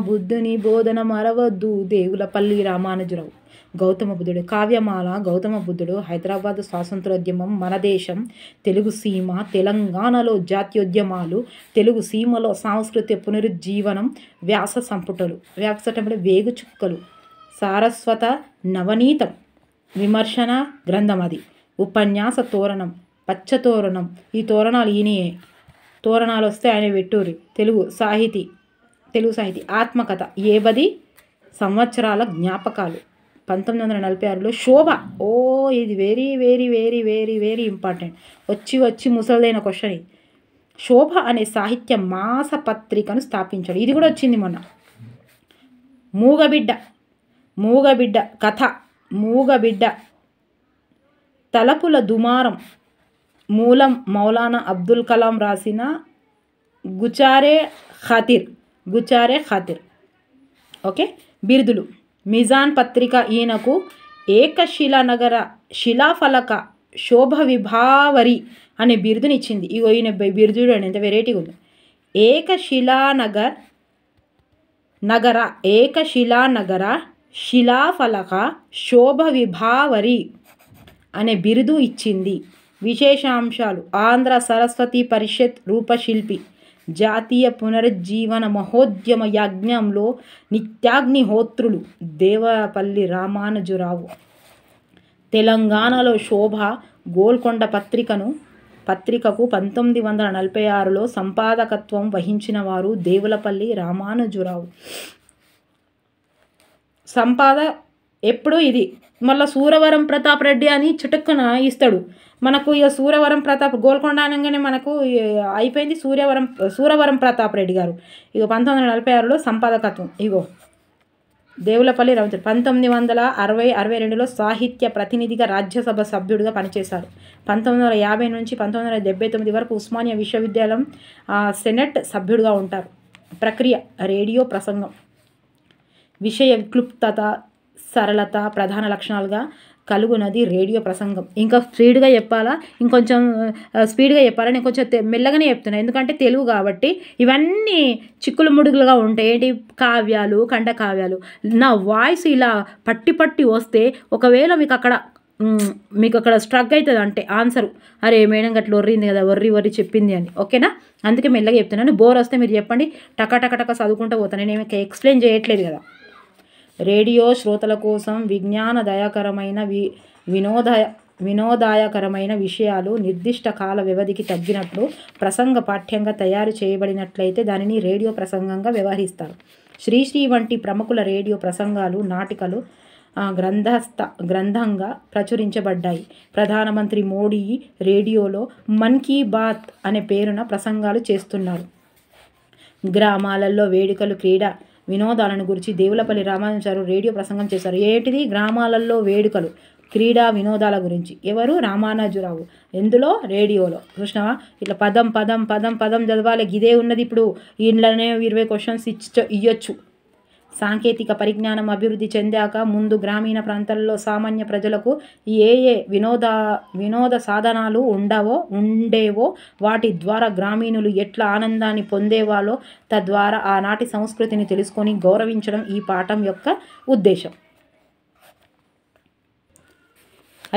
బుద్ధుని బోధన మరవద్దు దేవులపల్లి రామానుజరావు. గౌతమ బుద్ధుడు. కావ్యమాల గౌతమ బుద్ధుడు. హైదరాబాద్ స్వాతంత్రోద్యమం, మన దేశం, తెలుగు సీమ, తెలంగాణలో జాతీయోద్యమాలు, తెలుగు సీమలో సాంస్కృతిక పునరుజ్జీవనం, వ్యాస సంపుటలు, వ్యాసటంలో వేగు చుక్కలు, సారస్వత నవనీతం, విమర్శన గ్రంథం అది, ఉపన్యాస తోరణం, పచ్చతోరణం, ఈ తోరణాలు ఈయనయే, తోరణాలు వస్తే ఆయన వెట్టూరి. తెలుగు సాహితీ, ఆత్మకథ, 70 సంవత్సరాల జ్ఞాపకాలు, 1946లో శోభ. ఇది very very very very very important, వచ్చి ముసలిదైన క్వశ్చన్ ఇది. శోభ అనే సాహిత్య మాసపత్రికను స్థాపించాడు, ఇది కూడా వచ్చింది మొన్న. మూగబిడ్డ కథ, మూగబిడ్డ తలపుల దుమారం, మూలం మౌలానా అబ్దుల్ కలాం రాసిన గుచారే ఖాతిర్. ఓకే, బిరుదులు. మిజాన్ పత్రిక ఈయనకు ఏకశిలానగర శిలాఫలక శోభ విభావరి అనే బిరుదునిచ్చింది. ఇగో ఈయన బిరుదుడు అని ఎంత వెరైటీగా ఉంది. ఏకశిలానగర శిలాఫలక శోభ విభావరి అనే బిరుదు ఇచ్చింది. విశేషాంశాలు: ఆంధ్ర సరస్వతి పరిషత్ రూపశిల్పి, జాతీయ పునరుజ్జీవన మహోద్యమ యజ్ఞంలో నిత్యాగ్నిహోత్రులు దేవులపల్లి రామానుజరావు. తెలంగాణలో శోభ గోల్కొండ పత్రికకు 1946లో సంపాదకత్వం వహించిన వారు దేవులపల్లి రామానుజరావు. ఎప్పుడు ఇది మళ్ళీ సూరవరం ప్రతాప్ రెడ్డి అని చుటక్కున ఇస్తాడు మనకు. ఇక సూరవరం ప్రతాప్ గోల్కొండ అనగానే మనకు అయిపోయింది. సూరవరం ప్రతాప్ రెడ్డి గారు ఇక 1946లో సంపాదకత్వం. ఇగో దేవులపల్లి రామానుజరావు 1962లో సాహిత్య ప్రతినిధిగా రాజ్యసభ సభ్యుడిగా పనిచేశారు. 1950 నుంచి 1979 వరకు ఉస్మానియా విశ్వవిద్యాలయం సెనెట్ సభ్యుడిగా ఉంటారు. ప్రక్రియ: రేడియో ప్రసంగం. విషయ క్లుప్తత, సరళత ప్రధాన లక్షణాలుగా కలుగునది రేడియో ప్రసంగం. ఇంకా స్పీడ్గా చెప్పాలా, ఇంకొంచెం స్పీడ్గా చెప్పాలా, నేను కొంచెం మెల్లగానే చెప్తున్నా, ఎందుకంటే తెలుగు కాబట్టి ఇవన్నీ చిక్కులు ముడుగులుగా ఉంటాయి. ఏంటి కావ్యాలు, ఖండకావ్యాలు. నా వాయిస్ ఇలా పట్టి పట్టి వస్తే ఒకవేళ మీకు అక్కడ స్ట్రక్ అవుతుంది, అంటే ఆన్సరు అరే మేడం గట్ల వర్రింది కదా, వర్రి చెప్పింది అని. ఓకేనా, అందుకే మెల్లగా చెప్తున్నాను. బోర్ వస్తే మీరు చెప్పండి, టక చదువుకుంటూ పోతాను, నేను ఏమి ఎక్స్ప్లెయిన్ చేయట్లేదు కదా. రేడియో శ్రోతల కోసం విజ్ఞానదాయకరమైన వినోదాయకరమైన విషయాలు నిర్దిష్ట కాల వ్యవధికి తగ్గినట్లు ప్రసంగ పాఠ్యంగా తయారు చేయబడినట్లయితే దానిని రేడియో ప్రసంగంగా వ్యవహరిస్తారు. శ్రీశ్రీ వంటి ప్రముఖుల రేడియో ప్రసంగాలు, నాటికలు గ్రంథంగా ప్రచురించబడ్డాయి. ప్రధానమంత్రి మోడీ రేడియోలో మన్ కీ బాత్ అనే పేరున ప్రసంగాలు చేస్తున్నారు. గ్రామాలలో వేడుకలు, క్రీడా వినోదాలను గురించి దేవులపల్లి రామానుజాచారు రేడియో ప్రసంగం చేశారు. ఏంటిది? గ్రామాలలో వేడుకలు, క్రీడా వినోదాల గురించి. ఎవరు? రామానుజరావు. ఎందులో? రేడియోలో. చూసినావా, ఇట్లా పదం చదవాలి. ఇదే ఉన్నది. ఇప్పుడు ఇంట్లోనే 20 క్వశ్చన్స్ ఇవ్వచ్చు. సాంకేతిక పరిజ్ఞానం అభివృద్ధి చెందాక ముందు గ్రామీణ ప్రాంతాల్లో సామాన్య ప్రజలకు ఏ వినోద సాధనాలు ఉండేవో వాటి ద్వారా గ్రామీణులు ఎట్లా ఆనందాన్ని పొందేవాలో తద్వారా ఆనాటి సంస్కృతిని తెలుసుకొని గౌరవించడం ఈ పాఠం యొక్క ఉద్దేశం.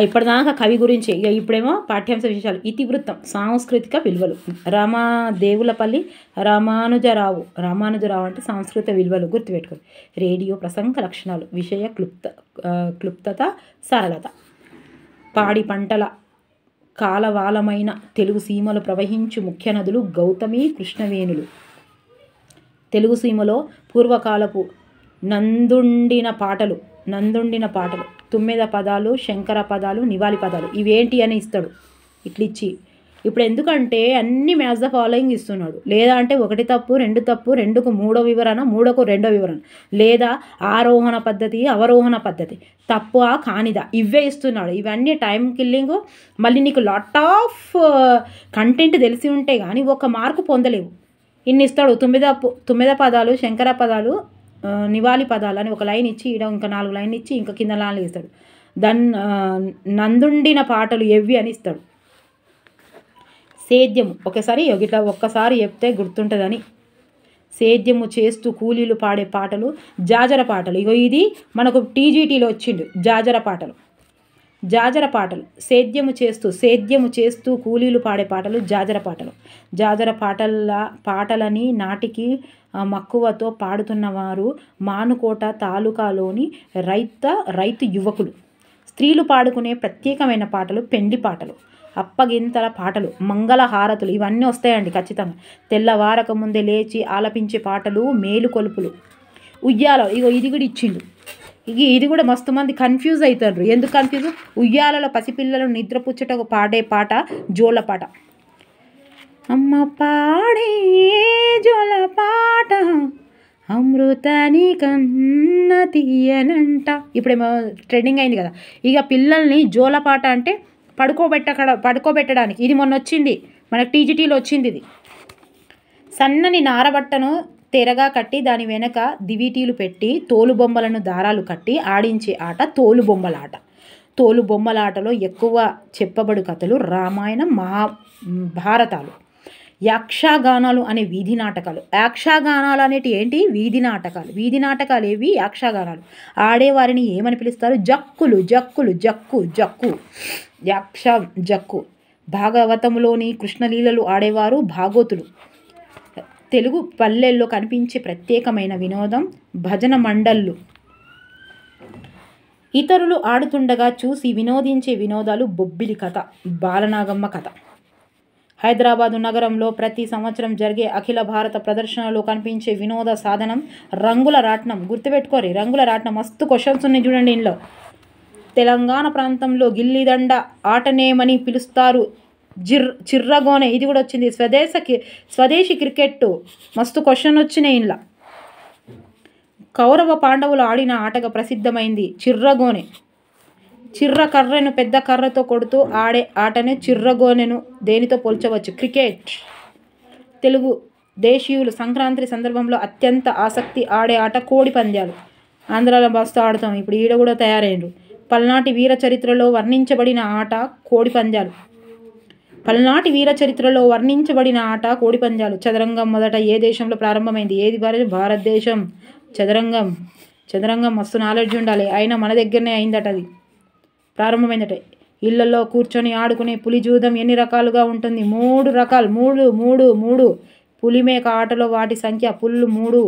ఇప్పటిదాకా కవి గురించి, ఇక ఇప్పుడేమో పాఠ్యాంశ విశేషాలు. ఇతివృత్తం, సాంస్కృతిక విలువలు. దేవులపల్లి రామానుజరావు అంటే సాంస్కృతిక విలువలు గుర్తుపెట్టుకోండి. రేడియో ప్రసంగ లక్షణాలు. విషయ క్లుప్తత, సరళత. పాడి పంటల కాలవాలమైన తెలుగు సీమలు ప్రవహించు ముఖ్య నదులు గౌతమి, కృష్ణవేణులు. తెలుగు సీమలో పూర్వకాలపు నందుండిన పాటలు, తుమ్మెద పదాలు, శంకర పదాలు, నివాళి పదాలు. ఇవేంటి అని ఇస్తాడు ఇట్లిచ్చి. ఇప్పుడు ఎందుకంటే అన్ని మ్యాచ్ ద ఫాలోయింగ్ ఇస్తున్నాడు. లేదా అంటే 1 తప్పు 2 తప్పు, 2కు 3వ వివరణ, 3కు 2వ వివరణ, లేదా ఆరోహణ పద్ధతి, అవరోహణ పద్ధతి, తప్పు కానిదా, ఇవే ఇస్తున్నాడు. ఇవన్నీ టైం కిల్లింగ్. మళ్ళీ నీకు లాట్ ఆఫ్ కంటెంట్ తెలిసి ఉంటే కానీ 1 మార్కు పొందలేవు. ఇన్ని ఇస్తాడు. తుమ్మెద పదాలు, శంకర పదాలు, నివాళి పదాలు అని 1 లైన్ ఇచ్చి, ఇంకా 4 లైన్లు ఇచ్చి, ఇంకా కింద 4 ఇస్తాడు. నందుండిన పాటలు ఎవ్వి అని ఇస్తాడు. సేద్యము ఒక్కసారి చెప్తే గుర్తుంటుందని. సేద్యము చేస్తూ కూలీలు పాడే పాటలు జాజర పాటలు. ఇది మనకు టీజీటీలో వచ్చిండు. జాజర పాటలు. సేద్యము చేస్తూ కూలీలు పాడే పాటలు జాజర పాటలని నాటికి మక్కువతో పాడుతున్నవారు మానుకోట తాలూకాలోని రైతు యువకులు. స్త్రీలు పాడుకునే ప్రత్యేకమైన పాటలు పెండి పాటలు, అప్పగింతల పాటలు, మంగళ హారతులు. ఇవన్నీ వస్తాయండి ఖచ్చితంగా. తెల్లవారక ముందే లేచి ఆలపించే పాటలు, మేలుకొలుపులు. ఉయ్యాల. ఇది కూడా ఇచ్చిండు. ఇది కూడా మస్తు మంది కన్ఫ్యూజ్ అవుతారు. ఎందుకు కన్ఫ్యూజ్? ఉయ్యాలలో పసిపిల్లలు నిద్రపుచ్చుటకు పాడే పాట జోల పాట. అమ్మ పాడే జోల పాట అమృతాని కన్న తీయనంట. ఇప్పుడేమో ట్రెండింగ్ అయింది కదా. ఇక పిల్లల్ని జోలపాట అంటే పడుకోబెట్టడానికి. ఇది మొన్న వచ్చింది మనకు టీజీటీలో వచ్చింది. ఇది సన్నని నారబట్టను తెరగా కట్టి దాని వెనక దివిటీలు పెట్టి తోలుబొమ్మలను దారాలు కట్టి ఆడించే ఆట తోలుబొమ్మలాట. తోలుబొమ్మలాటలో ఎక్కువ చెప్పబడు కథలు రామాయణం, మహాభారతాలు. యక్షగానాలు అనే వీధి నాటకాలు. యక్షగానాలు అనేటి ఏంటి? వీధి నాటకాలు. వీధి నాటకాలు ఏవి? యక్షగానాలు. ఆడేవారిని ఏమని పిలుస్తారు? జక్కులు. జక్కు యక్ష జక్కు. భాగవతంలోని కృష్ణలీలలు ఆడేవారు భాగోతులు. తెలుగు పల్లెల్లో కనిపించే ప్రత్యేకమైన వినోదం భజన మండళ్ళు. ఇతరులు ఆడుతుండగా చూసి వినోదించే వినోదాలు బొబ్బిలి కథ, బాలనాగమ్మ కథ. హైదరాబాదు నగరంలో ప్రతి సంవత్సరం జరిగే అఖిల భారత ప్రదర్శనలో కనిపించే వినోద సాధనం రంగుల రాట్నం. గుర్తుపెట్టుకోరి, రంగుల రాట్నం. మస్తు క్వశ్చన్స్ ఉన్నాయి చూడండి ఇందులో. తెలంగాణ ప్రాంతంలో గిల్లిదండ ఆటనేమని పిలుస్తారు? చిర్రగోనె. ఇది కూడా వచ్చింది. స్వదేశీ క్రికెట్. మస్తు క్వశ్చన్ వచ్చినాయి ఇంట్లో. కౌరవ పాండవులు ఆడిన ఆటగా ప్రసిద్ధమైంది చిర్రగోనె. చిర్ర కర్రను పెద్ద కర్రతో కొడుతూ ఆడే ఆటనే చిర్రగోనెను దేనితో పోల్చవచ్చు? క్రికెట్. తెలుగు దేశీయులు సంక్రాంతి సందర్భంలో అత్యంత ఆసక్తి ఆడే ఆట కోడి పందాలు. ఆంధ్రాలో బస్తు ఆడతాం. ఇప్పుడు ఈడ కూడా తయారైండ్రు. పల్నాటి వీర చరిత్రలో వర్ణించబడిన ఆట కోడిపందాలు. పల్నాటి వీర చరిత్రలో వర్ణించబడిన ఆట కోడిపందాలు. చదరంగం మొదట ఏ దేశంలో ప్రారంభమైంది? ఏది భారతదేశం. చదరంగం మస్తు నాలెడ్జ్ ఉండాలి. అయినా మన దగ్గరనే అయిందట, అది ప్రారంభమైందట. ఇళ్లలో కూర్చొని ఆడుకునే పులి జూదం ఎన్ని రకాలుగా ఉంటుంది? 3 రకాలు. మూడు. పులిమేక ఆటలో వాటి సంఖ్య పుల్లు 3,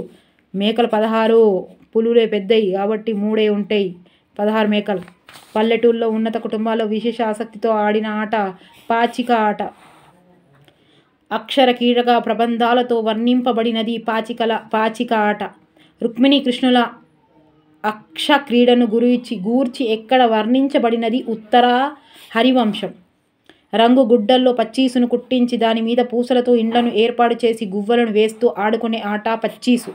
మేకలు 16. పులులే పెద్దయి కాబట్టి 3 ఉంటాయి, 16 మేకలు. పల్లెటూళ్ళలో ఉన్నత కుటుంబాల్లో విశేష ఆసక్తితో ఆడిన ఆట పాచిక ఆట. అక్షర కీడక ప్రబంధాలతో వర్ణింపబడినది పాచిక ఆట. రుక్మిణి కృష్ణుల అక్ష క్రీడను గూర్చి ఎక్కడ వర్ణించబడినది? ఉత్తర హరివంశం. రంగు గుడ్డల్లో పచ్చీసును కుట్టించి దాని మీద పూసలతో ఇండ్లను ఏర్పాటు చేసి గువ్వలను వేస్తూ ఆడుకునే ఆట పచ్చీసు.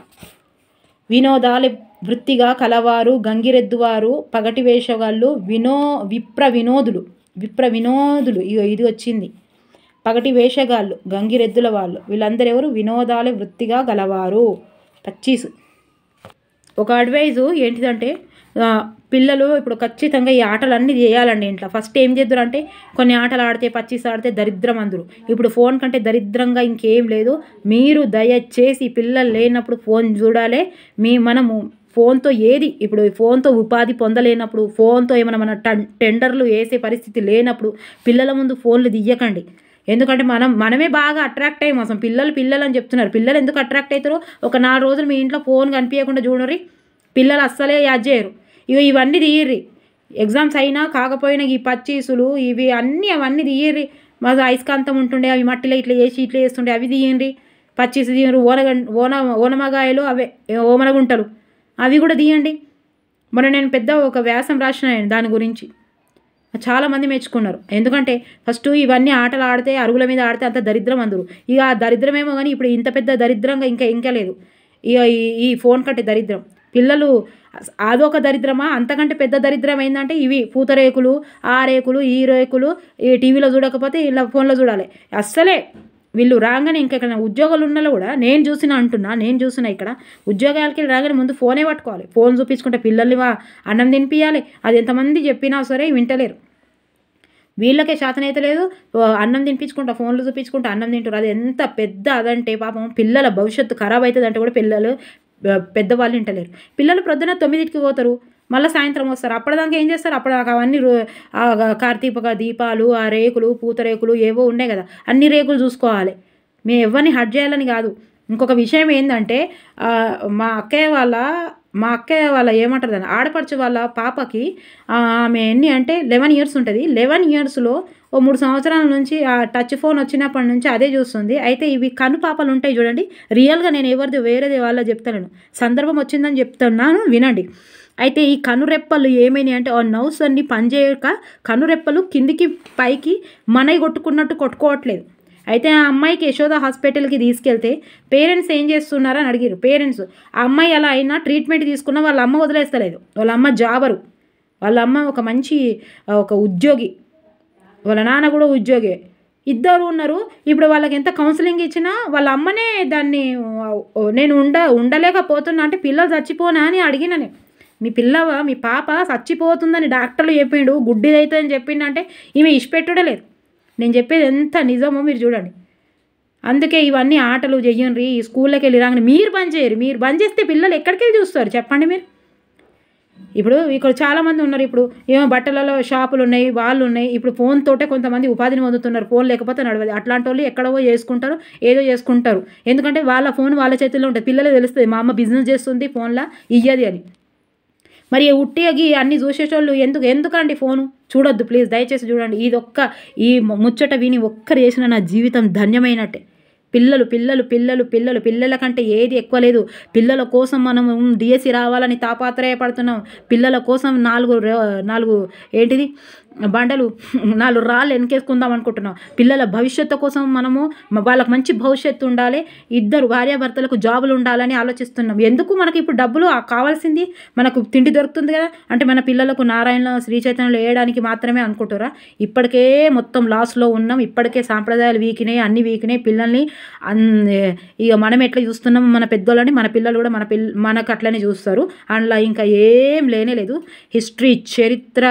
వినోదాలు వృత్తిగా కలవారు గంగిరెద్దువారు, పగటి వేషగాళ్ళు, విప్ర వినోదులు ఇది వచ్చింది. పగటి వేషగాళ్ళు, గంగిరెద్దుల వాళ్ళు, వీళ్ళందరూ ఎవరు? వినోదాలు వృత్తిగా గలవారు. పచ్చీసు. ఒక అడ్వైజు ఏంటిదంటే, పిల్లలు ఇప్పుడు ఖచ్చితంగా ఈ ఆటలన్నీ చేయాలండి ఇంట్లో. ఫస్ట్ ఏం చేద్దరు అంటే, కొన్ని ఆటలు ఆడితే పచ్చీస్ ఆడితే దరిద్రం అందరు. ఇప్పుడు ఫోన్ కంటే దరిద్రంగా ఇంకేం లేదు. మీరు దయచేసి పిల్లలు లేనప్పుడు ఫోన్ చూడాలి. మనము ఫోన్తో ఇప్పుడు ఫోన్తో ఉపాధి పొందలేనప్పుడు, ఫోన్తో ఏమైనా మన టెండర్లు వేసే పరిస్థితి లేనప్పుడు పిల్లల ముందు ఫోన్లు తీయకండి. ఎందుకంటే మనమే బాగా అట్రాక్ట్ అయ్యాం. అసలు పిల్లలు అని చెప్తున్నారు. పిల్లలు ఎందుకు అట్రాక్ట్ అవుతారో, ఒక 4 రోజులు మీ ఇంట్లో ఫోన్ కనిపించకుండా చూడరి, పిల్లలు అస్సలే యాద్ చేయరు. ఇవన్నీ తీయర్రి. ఎగ్జామ్స్ అయినా కాకపోయినా ఈ పచ్చీసులు అవన్నీ తీయర్రి. మాకు అయస్కాంతం ఉంటుండే, అవి మట్టిలో ఇట్లా చేస్తుండే, అవి తీయండి. పచ్చీసు తీయరు. ఓనమగాయలు, అవే ఓమనగుంటలు, అవి కూడా తీయండి. మొన్న నేను పెద్ద ఒక వ్యాసం రాసిన దాని గురించి, చాలామంది మెచ్చుకున్నారు. ఎందుకంటే ఫస్ట్ ఇవన్నీ ఆటలు ఆడితే, అరుగుల మీద ఆడితే అంత దరిద్రం అందరు. ఇక ఆ దరిద్రమేమో కానీ ఇప్పుడు ఇంత పెద్ద దరిద్రంగా ఇంకా లేదు. ఈ ఫోన్ కంటే దరిద్రం పిల్లలు. అదొక దరిద్రమా? అంతకంటే పెద్ద దరిద్రం ఏంటంటే ఇవి పూతరేకులు, ఆ రేకులు, ఈ రేకులు, ఈ టీవీలో చూడకపోతే ఇలా ఫోన్లో చూడాలి. అస్సలే వీళ్ళు రాగానే ఇంకెక్కడ ఉద్యోగాలు ఉన్నలో కూడా నేను చూసిన ఇక్కడ ఉద్యోగాలకి రాగానే ముందు ఫోనే పట్టుకోవాలి. ఫోన్ చూపించుకుంటే పిల్లల్ని అన్నం తినిపించాలి. అది ఎంతమంది చెప్పినా సరే వింటలేరు. వీళ్ళకే శాతనైతే లేదు. అన్నం తినిపించుకుంటా, ఫోన్లు చూపించుకుంటా అన్నం తింటారు. అది ఎంత పెద్ద అదంటే పాపం పిల్లల భవిష్యత్తు ఖరాబ్ అవుతుంది అంటే కూడా పెద్దవాళ్ళు వింటలేరు. పిల్లలు ప్రొద్దున 9కి పోతారు, మళ్ళీ సాయంత్రం వస్తారు. అప్పటిదాకా ఏం చేస్తారు? అప్పటిదాకా అవన్నీ కార్తీక దీపాలు, ఆ రేకులు, పూతరేకులు ఏవో ఉన్నాయి కదా, అన్ని రేకులు చూసుకోవాలి. మేము ఎవరిని హర్ట్ చేయాలని కాదు. ఇంకొక విషయం ఏంటంటే, మా అక్కయ్య వాళ్ళ ఏమంటారు దాన్ని, ఆడపడుచు వాళ్ళ పాపకి ఆమె ఎన్ని అంటే 11 ఇయర్స్ ఉంటుంది. 11 ఇయర్స్లో ఓ 3 సంవత్సరాల నుంచి ఆ టచ్ ఫోన్ వచ్చినప్పటి నుంచి అదే చూస్తుంది. అయితే ఇవి కను పాపలు ఉంటాయి చూడండి, రియల్గా నేను వేరేది వాళ్ళ చెప్తాను, సందర్భం వచ్చిందని చెప్తున్నాను వినండి. అయితే ఈ కనురెప్పలు ఏమైనాయి అంటే, ఆ నర్వ్స్ అన్ని పనిచేయక కనురెప్పలు కిందికి పైకి మనవి కొట్టుకోవట్లేదు. అయితే ఆ అమ్మాయికి యశోద హాస్పిటల్కి తీసుకెళ్తే పేరెంట్స్ ఏం చేస్తున్నారని అడిగారు. పేరెంట్స్ ఆ అమ్మాయి అలా అయినా ట్రీట్మెంట్ తీసుకున్న వాళ్ళ అమ్మ వదిలేస్తలేదు. వాళ్ళ అమ్మ జాబరు, వాళ్ళ అమ్మ ఒక ఉద్యోగి, వాళ్ళ నాన్న కూడా ఉద్యోగి, ఇద్దరు ఉన్నారు. ఇప్పుడు వాళ్ళకి ఎంత కౌన్సిలింగ్ ఇచ్చినా వాళ్ళ అమ్మనే దాన్ని నేను ఉండలేకపోతున్నా అంటే, పిల్లలు చచ్చిపోనా అని అడిగిన నేను. మీ పాప చచ్చిపోతుందని డాక్టర్లు చెప్పిండు, గుడ్డిదైతే అని చెప్పిండంటే ఈమె ఇష్టపెట్టుడే లేదు. నేను చెప్పేది ఎంత నిజమో మీరు చూడండి. అందుకే ఇవన్నీ ఆటలు చెయ్యండి. ఈ స్కూల్లోకి వెళ్ళి రాగానే మీరు బంద్ చేయరు. మీరు బంద్ చేస్తే పిల్లలు ఎక్కడికి వెళ్ళి చూస్తారు చెప్పండి మీరు? ఇప్పుడు ఇక్కడ చాలామంది ఉన్నారు. ఇప్పుడు ఏమో బట్టలలో షాపులు ఉన్నాయి, వాళ్ళు ఉన్నాయి. ఇప్పుడు ఫోన్ తోటే కొంతమంది ఉపాధిని పొందుతున్నారు. ఫోన్ లేకపోతే నడవదు. అట్లాంటి వాళ్ళు ఎక్కడో చేసుకుంటారు, ఏదో చేసుకుంటారు. ఎందుకంటే వాళ్ళ ఫోన్ వాళ్ళ చేతుల్లో ఉంటుంది. పిల్లలు తెలుస్తుంది మా అమ్మ బిజినెస్ చేస్తుంది ఫోన్లో ఇయ్యది అని. మరి ఉట్టిగి అన్నీ చూసేటోళ్ళు ఎందుకండి ఫోను చూడొద్దు ప్లీజ్, దయచేసి చూడండి. ఈ ముచ్చట విని ఒక్కరు చేసిన నా జీవితం ధన్యమైనట్టే. పిల్లల కంటే ఏది ఎక్కువ లేదు. పిల్లల కోసం మనం డిఎస్సి రావాలని తాపాత్రయపడుతున్నాం. పిల్లల కోసం 4 ఏంటిది బండలు 4 రాళ్ళు వెనకేసుకుందాం అనుకుంటున్నాం. పిల్లల భవిష్యత్తు కోసం మనము వాళ్ళకి మంచి భవిష్యత్తు ఉండాలి, ఇద్దరు భార్యాభర్తలకు జాబులు ఉండాలని ఆలోచిస్తున్నాం. ఎందుకు మనకి ఇప్పుడు డబ్బులు కావాల్సింది, మనకు తిండి దొరుకుతుంది కదా అంటే మన పిల్లలకు నారాయణ శ్రీ చైతన్యంలో వేయడానికి మాత్రమే అనుకుంటారా? ఇప్పటికే మొత్తం లాస్లో ఉన్నాం, ఇప్పటికే సాంప్రదాయాలు వీకినాయి, అన్ని వీకినాయి. పిల్లల్ని ఇక మనం ఎట్లా చూస్తున్నాం మన పెద్దోళ్ళని, మన పిల్లలు కూడా మనకు అట్లనే చూస్తారు. అందులో ఇంకా ఏం లేనేలేదు. హిస్టరీ చరిత్ర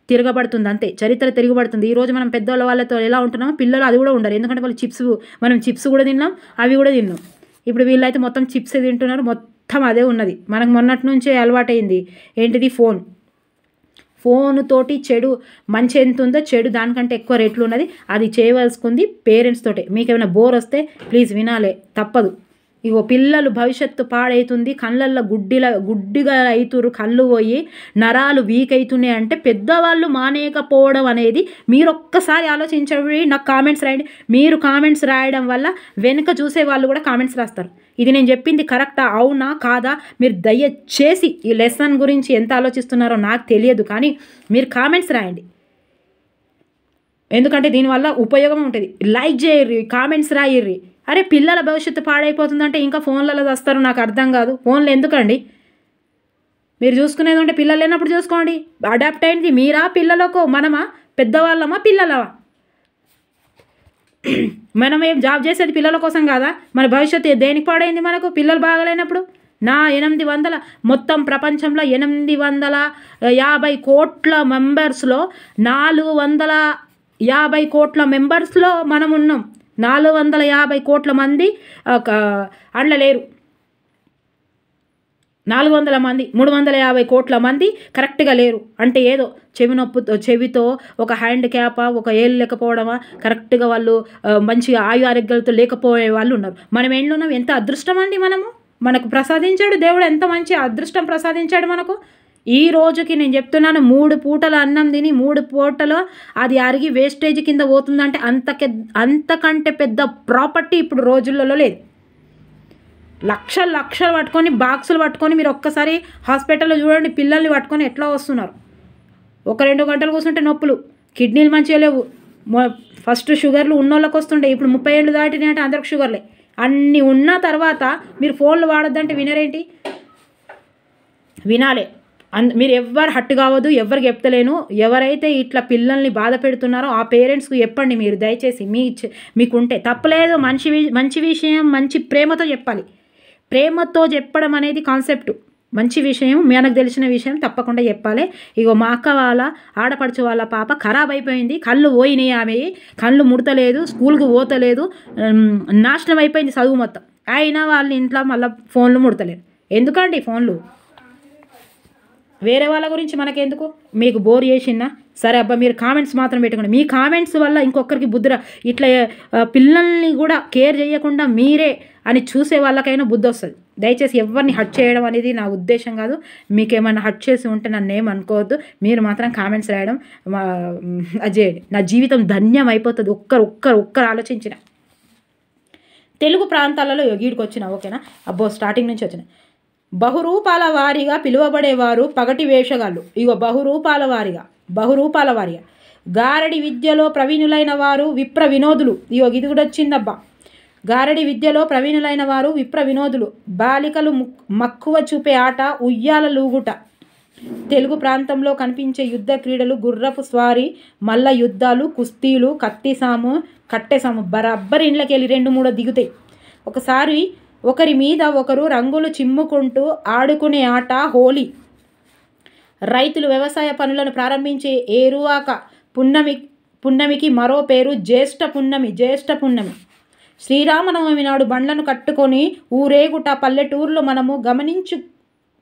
తిరగబడుతుంది, అంతే. చరిత్ర తిరగబడుతుంది. ఈరోజు మనం పెద్దవాళ్ళ వాళ్ళతో ఎలా ఉంటున్నామో పిల్లలు అది కూడా ఉండరు. ఎందుకంటే వాళ్ళు మనం చిప్స్ కూడా తిన్నాం, అవి కూడా తిన్నాం. ఇప్పుడు వీళ్ళైతే మొత్తం చిప్స్ తింటున్నారు, మొత్తం అదే ఉన్నది. మనకు మొన్నటి నుంచే అలవాటైంది ఏంటిది, ఫోన్ తోటి చెడు మంచి ఎంత ఉందో చెడు దానికంటే ఎక్కువ రేట్లు ఉన్నది. అది చేయవలసుకుంది పేరెంట్స్ తోటే. మీకు ఏమైనా బోర్ వస్తే ప్లీజ్ వినాలే, తప్పదు. ఇగో పిల్లలు భవిష్యత్తు పాడవుతుంది, కళ్ళల్లో గుడ్డిగా అవుతురు, కళ్ళు పోయి నరాలు వీక్ అవుతున్నాయి అంటే పెద్దవాళ్ళు మానేయకపోవడం అనేది మీరు ఒక్కసారి ఆలోచించండి. నాకు కామెంట్స్ రాయండి. మీరు కామెంట్స్ రాయడం వల్ల వెనుక చూసే వాళ్ళు కూడా కామెంట్స్ రాస్తారు. ఇది నేను చెప్పింది కరెక్టా, అవునా కాదా, మీరు దయచేసి ఈ లెసన్ గురించి ఎంత ఆలోచిస్తున్నారో నాకు తెలియదు, కానీ మీరు కామెంట్స్ రాయండి. ఎందుకంటే దీనివల్ల ఉపయోగం ఉంటుంది. లైక్ చేయర్రి, కామెంట్స్ రాయిర్రి. అరే పిల్లల భవిష్యత్తు పాడైపోతుందంటే ఇంకా ఫోన్లలో వస్తారు, నాకు అర్థం కాదు. ఫోన్లు ఎందుకండి? మీరు చూసుకునేది ఉంటే పిల్లలు లేనప్పుడు చూసుకోండి. అడాప్ట్ అయింది మీరా పిల్లలకు, మనమా, పెద్దవాళ్ళమా, పిల్లలవా? మనం ఏం జాబ్ చేసేది పిల్లల కోసం కాదా? మన భవిష్యత్తు దేనికి పాడైంది మనకు పిల్లలు బాగలేనప్పుడు? 800 మొత్తం ప్రపంచంలో 850 కోట్ల మెంబర్స్లో 450 కోట్ల మెంబర్స్లో మనం ఉన్నాం. 450 కోట్ల మంది అండ్ల లేరు. 400 మంది, 350 కోట్ల మంది కరెక్ట్గా లేరు. అంటే ఏదో చెవితో ఒక హ్యాండ్ క్యాపా, ఒక ఏళ్ళు లేకపోవడమా, కరెక్ట్గా వాళ్ళు మంచిగా ఆరోగ్యాలతో లేకపోయే వాళ్ళు ఉన్నారు. మనం ఏంట్లో ఉన్నాం? ఎంత అదృష్టం అండి మనకు ప్రసాదించాడు దేవుడు, ఎంత మంచి అదృష్టం ప్రసాదించాడు మనకు. ఈ రోజుకి నేను చెప్తున్నాను, 3 పూటల అన్నం తిని 3 పూటలో అది అరిగి వేస్టేజ్ కింద పోతుందంటే అంతకంటే పెద్ద ప్రాపర్టీ ఇప్పుడు రోజులలో లేదు. లక్షలు పట్టుకొని, బాక్సులు పట్టుకొని మీరు ఒక్కసారి హాస్పిటల్లో చూడండి, పిల్లల్ని పట్టుకొని ఎట్లా వస్తున్నారు. 1-2 గంటలు కూర్చుంటే నొప్పులు, కిడ్నీలు మంచిగా లేవు. ఫస్ట్ షుగర్లు ఉన్నోళ్ళకి వస్తుండే, ఇప్పుడు 30 ఏళ్ళు దాటినాయి అంటే అందరికి షుగర్లే. అన్నీ ఉన్న తర్వాత మీరు ఫోన్లు వాడొద్దంటే వినరేంటి? వినాలే. మీరు ఎవ్వరు హట్టు కావద్దు, ఎవరికి చెప్తలేను. ఎవరైతే ఇట్లా పిల్లల్ని బాధ పెడుతున్నారో ఆ పేరెంట్స్కు చెప్పండి మీరు దయచేసి. మీకుంటే తప్పలేదు. మంచి విషయం మంచి ప్రేమతో చెప్పాలి. ప్రేమతో చెప్పడం అనేది కాన్సెప్ట్. మంచి విషయం, మనకు తెలిసిన విషయం తప్పకుండా చెప్పాలి. ఇగో మా అక్క వాళ్ళ ఆడపడుచు వాళ్ళ పాప ఖరాబ్ అయిపోయింది, కళ్ళు పోయినాయి, ఆమె కళ్ళు ముడతలేదు, స్కూల్కి పోతలేదు, నాశనం అయిపోయింది చదువు మొత్తం. అయినా వాళ్ళ ఇంట్లో మళ్ళీ ఫోన్లు ముడతలేరు. ఎందుకండి ఫోన్లు? వేరే వాళ్ళ గురించి మనకెందుకు? మీకు బోర్ చేసిందా? సరే అబ్బా, మీరు కామెంట్స్ మాత్రం పెట్టుకోండి. మీ కామెంట్స్ వల్ల ఇంకొకరికి బుద్ధి ఇట్లా పిల్లల్ని కూడా కేర్ చేయకుండా మీరే అని చూసే వాళ్ళకైనా బుద్ధి వస్తుంది. దయచేసి ఎవరిని హట్ చేయడం అనేది నా ఉద్దేశం కాదు. మీకు ఏమైనా హట్ చేసి ఉంటే నన్ను ఏమనుకోవద్దు. మీరు మాత్రం కామెంట్స్ రాయడం అది చేయండి. నా జీవితం ధన్యం అయిపోతుంది ఒక్కరు ఆలోచించిన. తెలుగు ప్రాంతాలలో గీడికి వచ్చిన, ఓకేనా? అబ్బో స్టార్టింగ్ నుంచి వచ్చిన. బహురూపాల వారిగా పిలువబడేవారు పగటి వేషగాళ్ళు. ఇగో బహురూపాల వారిగా గారడి విద్యలో ప్రవీణులైన వారు విప్ర వినోదులు. ఇగో ఇది కూడా వచ్చిందబ్బా. గారడి విద్యలో ప్రవీణులైన వారు విప్ర వినోదులు. బాలికలు మక్కువ చూపే ఆట ఉయ్యాల లూగుట. తెలుగు ప్రాంతంలో కనిపించే యుద్ధ క్రీడలు గుర్రపు స్వారీ, మల్ల యుద్ధాలు, కుస్తీలు, కట్టెసాము బరబ్బరి ఇండ్లకి వెళ్ళి 2-3 దిగుతాయి. ఒకసారి ఒకరి మీద ఒకరు రంగులు చిమ్ముకుంటూ ఆడుకునే ఆట హోలీ. రైతులు వ్యవసాయ పనులను ప్రారంభించే ఏరువాక పున్నమికి మరో పేరు జ్యేష్ఠ పున్నమి. శ్రీరామనవమి నాడు బండ్లను కట్టుకొని ఊరేగుట పల్లెటూరులో మనము గమనించు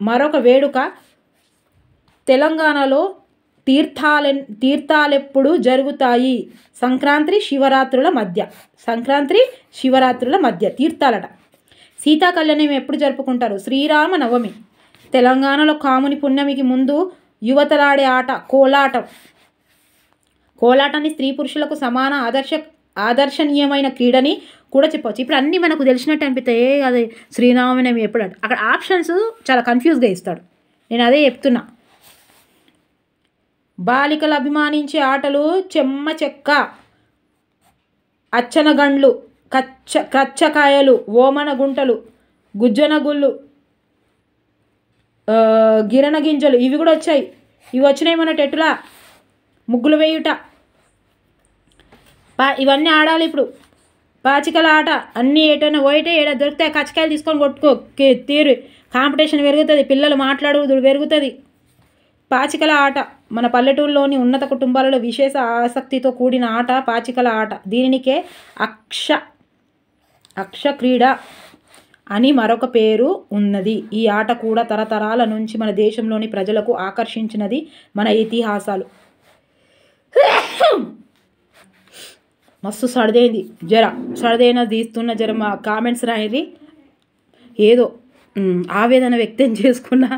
మరొక వేడుక. తెలంగాణలో తీర్థాలెప్పుడు జరుగుతాయి? సంక్రాంతి శివరాత్రుల మధ్య తీర్థాలట. శీతాకళ్యాణం ఎప్పుడు జరుపుకుంటారు? శ్రీరామనవమి. తెలంగాణలో కాముని పున్నమికి ముందు యువతలాడే ఆట కోలాటాన్ని స్త్రీ పురుషులకు సమాన ఆదర్శనీయమైన క్రీడని కూడా చెప్పవచ్చు. ఇప్పుడు అన్నీ మనకు తెలిసినట్టు అనిపిస్తాయి. అది శ్రీరామనవమి ఎప్పుడు అంటే అక్కడ ఆప్షన్స్ చాలా కన్ఫ్యూజ్గా ఇస్తాడు. నేను అదే చెప్తున్నా. బాలికలు అభిమానించే ఆటలు చెమ్మ చెక్క, అచ్చనగండ్లు, కచ్చకాయలు, ఓమన గుంటలు, గుజ్జనగుళ్ళు, గిరణ గింజలు, ఇవి కూడా వచ్చాయి. ఇవి వచ్చినాయి మన టెట్టులా. ముగ్గులు వేయుట, ఇవన్నీ ఆడాలి ఇప్పుడు. పాచికల ఆట అన్నీ ఏటైనా పోయితే ఏడ దొరికితే కచ్చకాయలు తీసుకొని కొట్టుకో తీరు. కాంపిటీషన్ పెరుగుతుంది, పిల్లలు మాట్లాడుదు పెరుగుతుంది. పాచికల ఆట మన పల్లెటూరులోని ఉన్నత కుటుంబాలలో విశేష ఆసక్తితో కూడిన ఆట పాచికల ఆట. దీనికే అక్ష క్రీడ అని మరొక పేరు ఉన్నది. ఈ ఆట కూడా తరతరాల నుంచి మన దేశంలోని ప్రజలకు ఆకర్షించినది మన ఇతిహాసాలు. మస్తు సర్దైంది, సర్దైన తీస్తున్న మా కామెంట్స్ రాయరి. ఏదో ఆవేదన వ్యక్తం చేసుకున్నా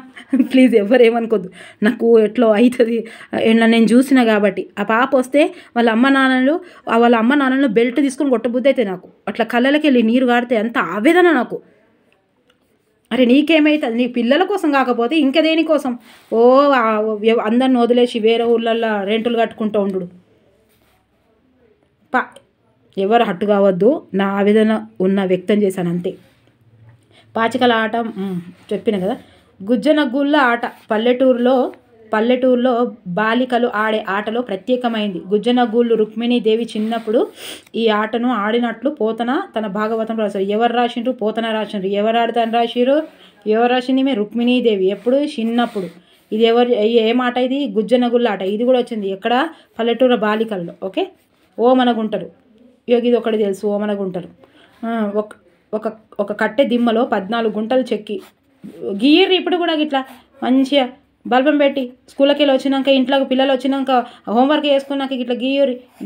ప్లీజ్ ఎవరేమనుకోద్దు, నాకు ఎట్లో అవుతుంది. నేను చూసిన కాబట్టి ఆ పాప వస్తే వాళ్ళ అమ్మ నాన్నలు బెల్ట్ తీసుకొని కొట్టబుద్ధి అయితే నాకు అట్లా కళ్ళకి వెళ్ళి నీరు కాడితే అంత ఆవేదన నాకు. అరే నీకేమవుతుంది, నీ పిల్లల కోసం కాకపోతే ఇంకా దేనికోసం? అందరిని వదిలేసి వేరే ఊళ్ళల్లో రెంటులు కట్టుకుంటూ ఉండు. ఎవరు హట్టు కావద్దు, నా ఆవేదన వ్యక్తం చేశాను అంతే. పాచికల ఆట చెప్పిన కదా. గుజ్జనగుళ్ళ ఆట పల్లెటూరులో బాలికలు ఆడే ఆటలో ప్రత్యేకమైంది. గుజ్జనగూళ్ళు రుక్మిణీదేవి చిన్నప్పుడు ఈ ఆటను ఆడినట్లు పోతన తన భాగవతం రాశారు. ఎవరు రాసిండ్రు? పోతన రాసిండ్రు. ఎవరు రాసింది? మేము రుక్మిణీదేవి. ఎప్పుడు? చిన్నప్పుడు. ఇది ఏం ఆట ఇది? గుజ్జనగుళ్ళ ఆట. ఇది కూడా వచ్చింది ఎక్కడ? పల్లెటూరు బాలికల్లో. ఓకే. ఓమనగుంటలు, ఇది ఒకటి తెలుసు. ఓమనగుంటలు ఒక కట్టె దిమ్మలో 14 గుంటలు చెక్కి గీయర్రి. ఇప్పుడు కూడా ఇట్లా మంచిగా బల్బం పెట్టి స్కూల్కి వెళ్ళి వచ్చినాక, ఇంట్లోకి పిల్లలు వచ్చినాక హోంవర్క్ చేసుకున్నాక ఇట్లా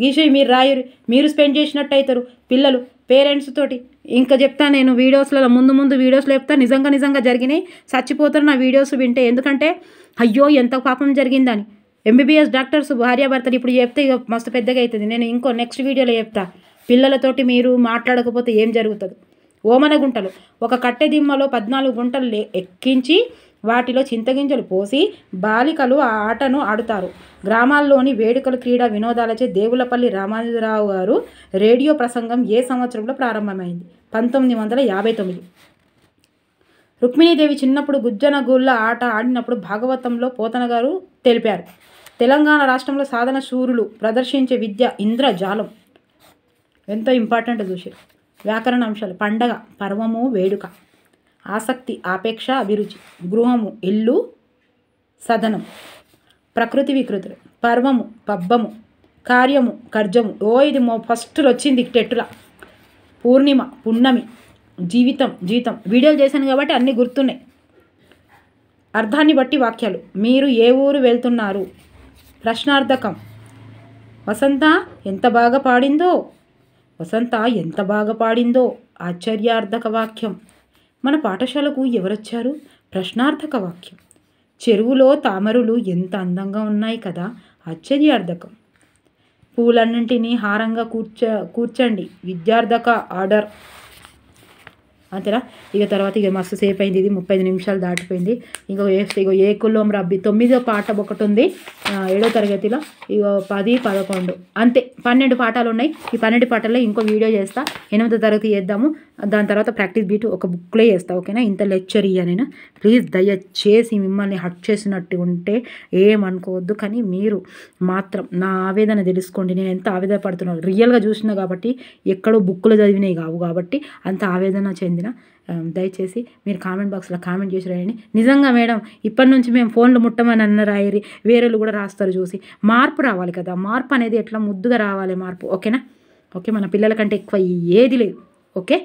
గీసి మీరు రాయరు. మీరు స్పెండ్ చేసినట్టు అవుతారు పిల్లలు పేరెంట్స్ తోటి. ఇంకా చెప్తాను నేను వీడియోస్లలో ముందు వీడియోస్లో చెప్తా. నిజంగా జరిగినాయి. చచ్చిపోతారు నా వీడియోస్ వింటే. ఎందుకంటే అయ్యో ఎంత పాపం జరిగిందని. MBBS డాక్టర్స్ భార్యాభర్తలు ఇప్పుడు చెప్తే ఇక మస్తు పెద్దగా అవుతుంది. నేను ఇంకో నెక్స్ట్ వీడియోలో చెప్తా. పిల్లలతోటి మీరు మాట్లాడకపోతే ఏం జరుగుతుంది. ఓమనగుంటలు ఒక కట్టె దిమ్మలో 14 గుంటలు ఎక్కించి వాటిలో చింతగింజలు పోసి బాలికలు ఆ ఆటను ఆడుతారు. గ్రామాల్లోని వేడుకలు, క్రీడా వినోదాలచే దేవులపల్లి రామానుజరావు గారు రేడియో ప్రసంగం ఏ సంవత్సరంలో ప్రారంభమైంది? 1959. రుక్మిణీదేవి చిన్నప్పుడు గుజ్జనగూళ్ళ ఆట ఆడినప్పుడు భాగవతంలో పోతన గారు తెలిపారు. తెలంగాణ రాష్ట్రంలో సాధన శూరులు ప్రదర్శించే విద్య ఇంద్రజాలం. ఎంతో ఇంపార్టెంట్ చూసారు. వ్యాకరణ అంశాలు: పండగ, పర్వము, వేడుక. ఆసక్తి, ఆపేక్ష, అభిరుచి. గృహము, ఇల్లు, సదనం. ప్రకృతి, వికృతులు. పర్వము, పబ్బము. కార్యము, కర్జము. ఇది ఫస్ట్లో వచ్చింది టెట్టుల. పూర్ణిమ, పున్నమి. జీవితం. వీడియోలు చేశాను కాబట్టి అన్నీ గుర్తున్నాయి. అర్థాన్ని బట్టి వాక్యాలు. మీరు ఏ ఊరు వెళ్తున్నారు? ప్రశ్నార్థకం. వసంత ఎంత బాగా పాడిందో ఆశ్చర్యార్థక వాక్యం. మన పాఠశాలకు ఎవరొచ్చారు? ప్రశ్నార్థక వాక్యం. చెరువులో తామరులు ఎంత అందంగా ఉన్నాయి కదా, ఆశ్చర్యార్థకం. పూలన్నింటినీ హారంగా కూర్చండి, విద్యార్థక ఆర్డర్. అంతేనా? ఇక తర్వాత మస్తు సేపు అయింది. ఇది 35 నిమిషాలు దాటిపోయింది. ఇగో ఏ కుల్లోం రబ్బి 9వ పాఠం ఒకటి ఉంది 7వ తరగతిలో. 10, 11 అంతే 12 పాఠాలు ఉన్నాయి. ఈ 12 పాఠాల్లో ఇంకో వీడియో చేస్తా. 8వ తరగతి చేద్దాము. దాని తర్వాత ప్రాక్టీస్ బీట్ ఒక బుక్లో చేస్తా. ఓకేనా? ఇంత లెక్చర్ నేను ప్లీజ్ దయచేసి మిమ్మల్ని హట్ చేసినట్టు ఉంటే ఏమనుకోవద్దు. కానీ మీరు మాత్రం నా ఆవేదన తెలుసుకోండి. నేను ఎంత ఆవేదన పడుతున్నాను రియల్గా చూసినా కాబట్టి, ఎక్కడో బుక్కులో చదివినవి కావు కాబట్టి అంత ఆవేదన చెందిన. దయచేసి మీరు కామెంట్ బాక్స్లో కామెంట్ చేసి రాయండి. నిజంగా మేడం ఇప్పటి నుంచి మేము ఫోన్లు ముట్టమని అన్న రాయరి, వేరేలు కూడా రాస్తారు చూసి. మార్పు రావాలి కదా. మార్పు అనేది ఎట్లా ముద్దుగా రావాలి మార్పు. ఓకేనా? ఓకే. మన పిల్లల కంటే ఎక్కువ ఏది లేదు. ఓకే.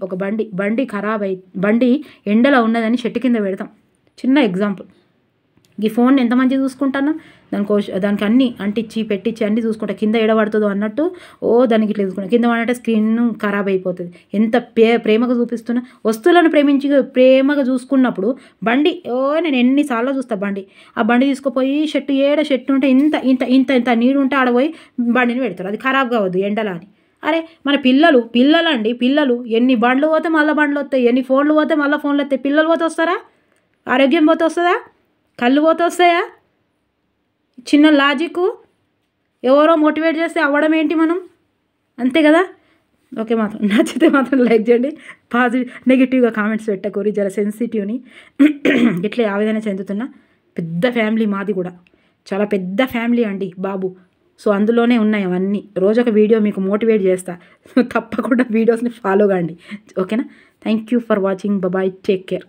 ఒక బండి ఖరాబ్ బండి ఎండలో ఉన్నదని చెట్టు కింద పెడతాం. చిన్న ఎగ్జాంపుల్. ఈ ఫోన్ ఎంత మంచిగా చూసుకుంటాను, దానికి అన్నీ అంటించి పెట్టించి అన్నీ చూసుకుంటా. కింద ఎడబడుతుందో అన్నట్టు దానికి ఇట్లా చూసుకుంటా. కింద పడితే స్క్రీన్ ఖరాబ్ అయిపోతుంది. ఎంత ప్రేమగా చూపిస్తున్నా. వస్తువులను ప్రేమగా చూసుకున్నప్పుడు బండి నేను ఎన్నిసార్లు చూస్తా బండి. ఆ బండి తీసుకుపోయి చెట్టు ఉంటే ఇంత నీడు ఉంటే ఆడపోయి బండిని పెడతారు. అది ఖరాబ్ కావద్దు ఎండలా అని. అరే మన పిల్లలు ఎన్ని బండ్లు పోతే మళ్ళీ బండ్లు వస్తాయి, ఎన్ని ఫోన్లు పోతే మళ్ళీ ఫోన్లు వస్తాయి. పిల్లలు పోతే వస్తారా? ఆరోగ్యం పోతే వస్తుందా? కళ్ళు పోతే వస్తాయా? చిన్న లాజిక్ ఎవరో మోటివేట్ చేస్తే అవ్వడం ఏంటి మనం, అంతే కదా. ఓకే, మాత్రం నచ్చితే మాత్రం లైక్ చేయండి. నెగిటివ్గా కామెంట్స్ పెట్టకూరి, జర సెన్సిటివ్ని ఇట్లే ఆవేదన చెందుతున్నా. పెద్ద ఫ్యామిలీ మాది కూడా, చాలా పెద్ద ఫ్యామిలీ అండి బాబు. సో అందులోనే ఉన్నాయి అవన్నీ. రోజొక వీడియో మీకు మోటివేట్ చేస్తా. తప్పకుండా వీడియోస్ని ఫాలో కాండి, ఓకేనా. Thank you for watching. Bye, take care.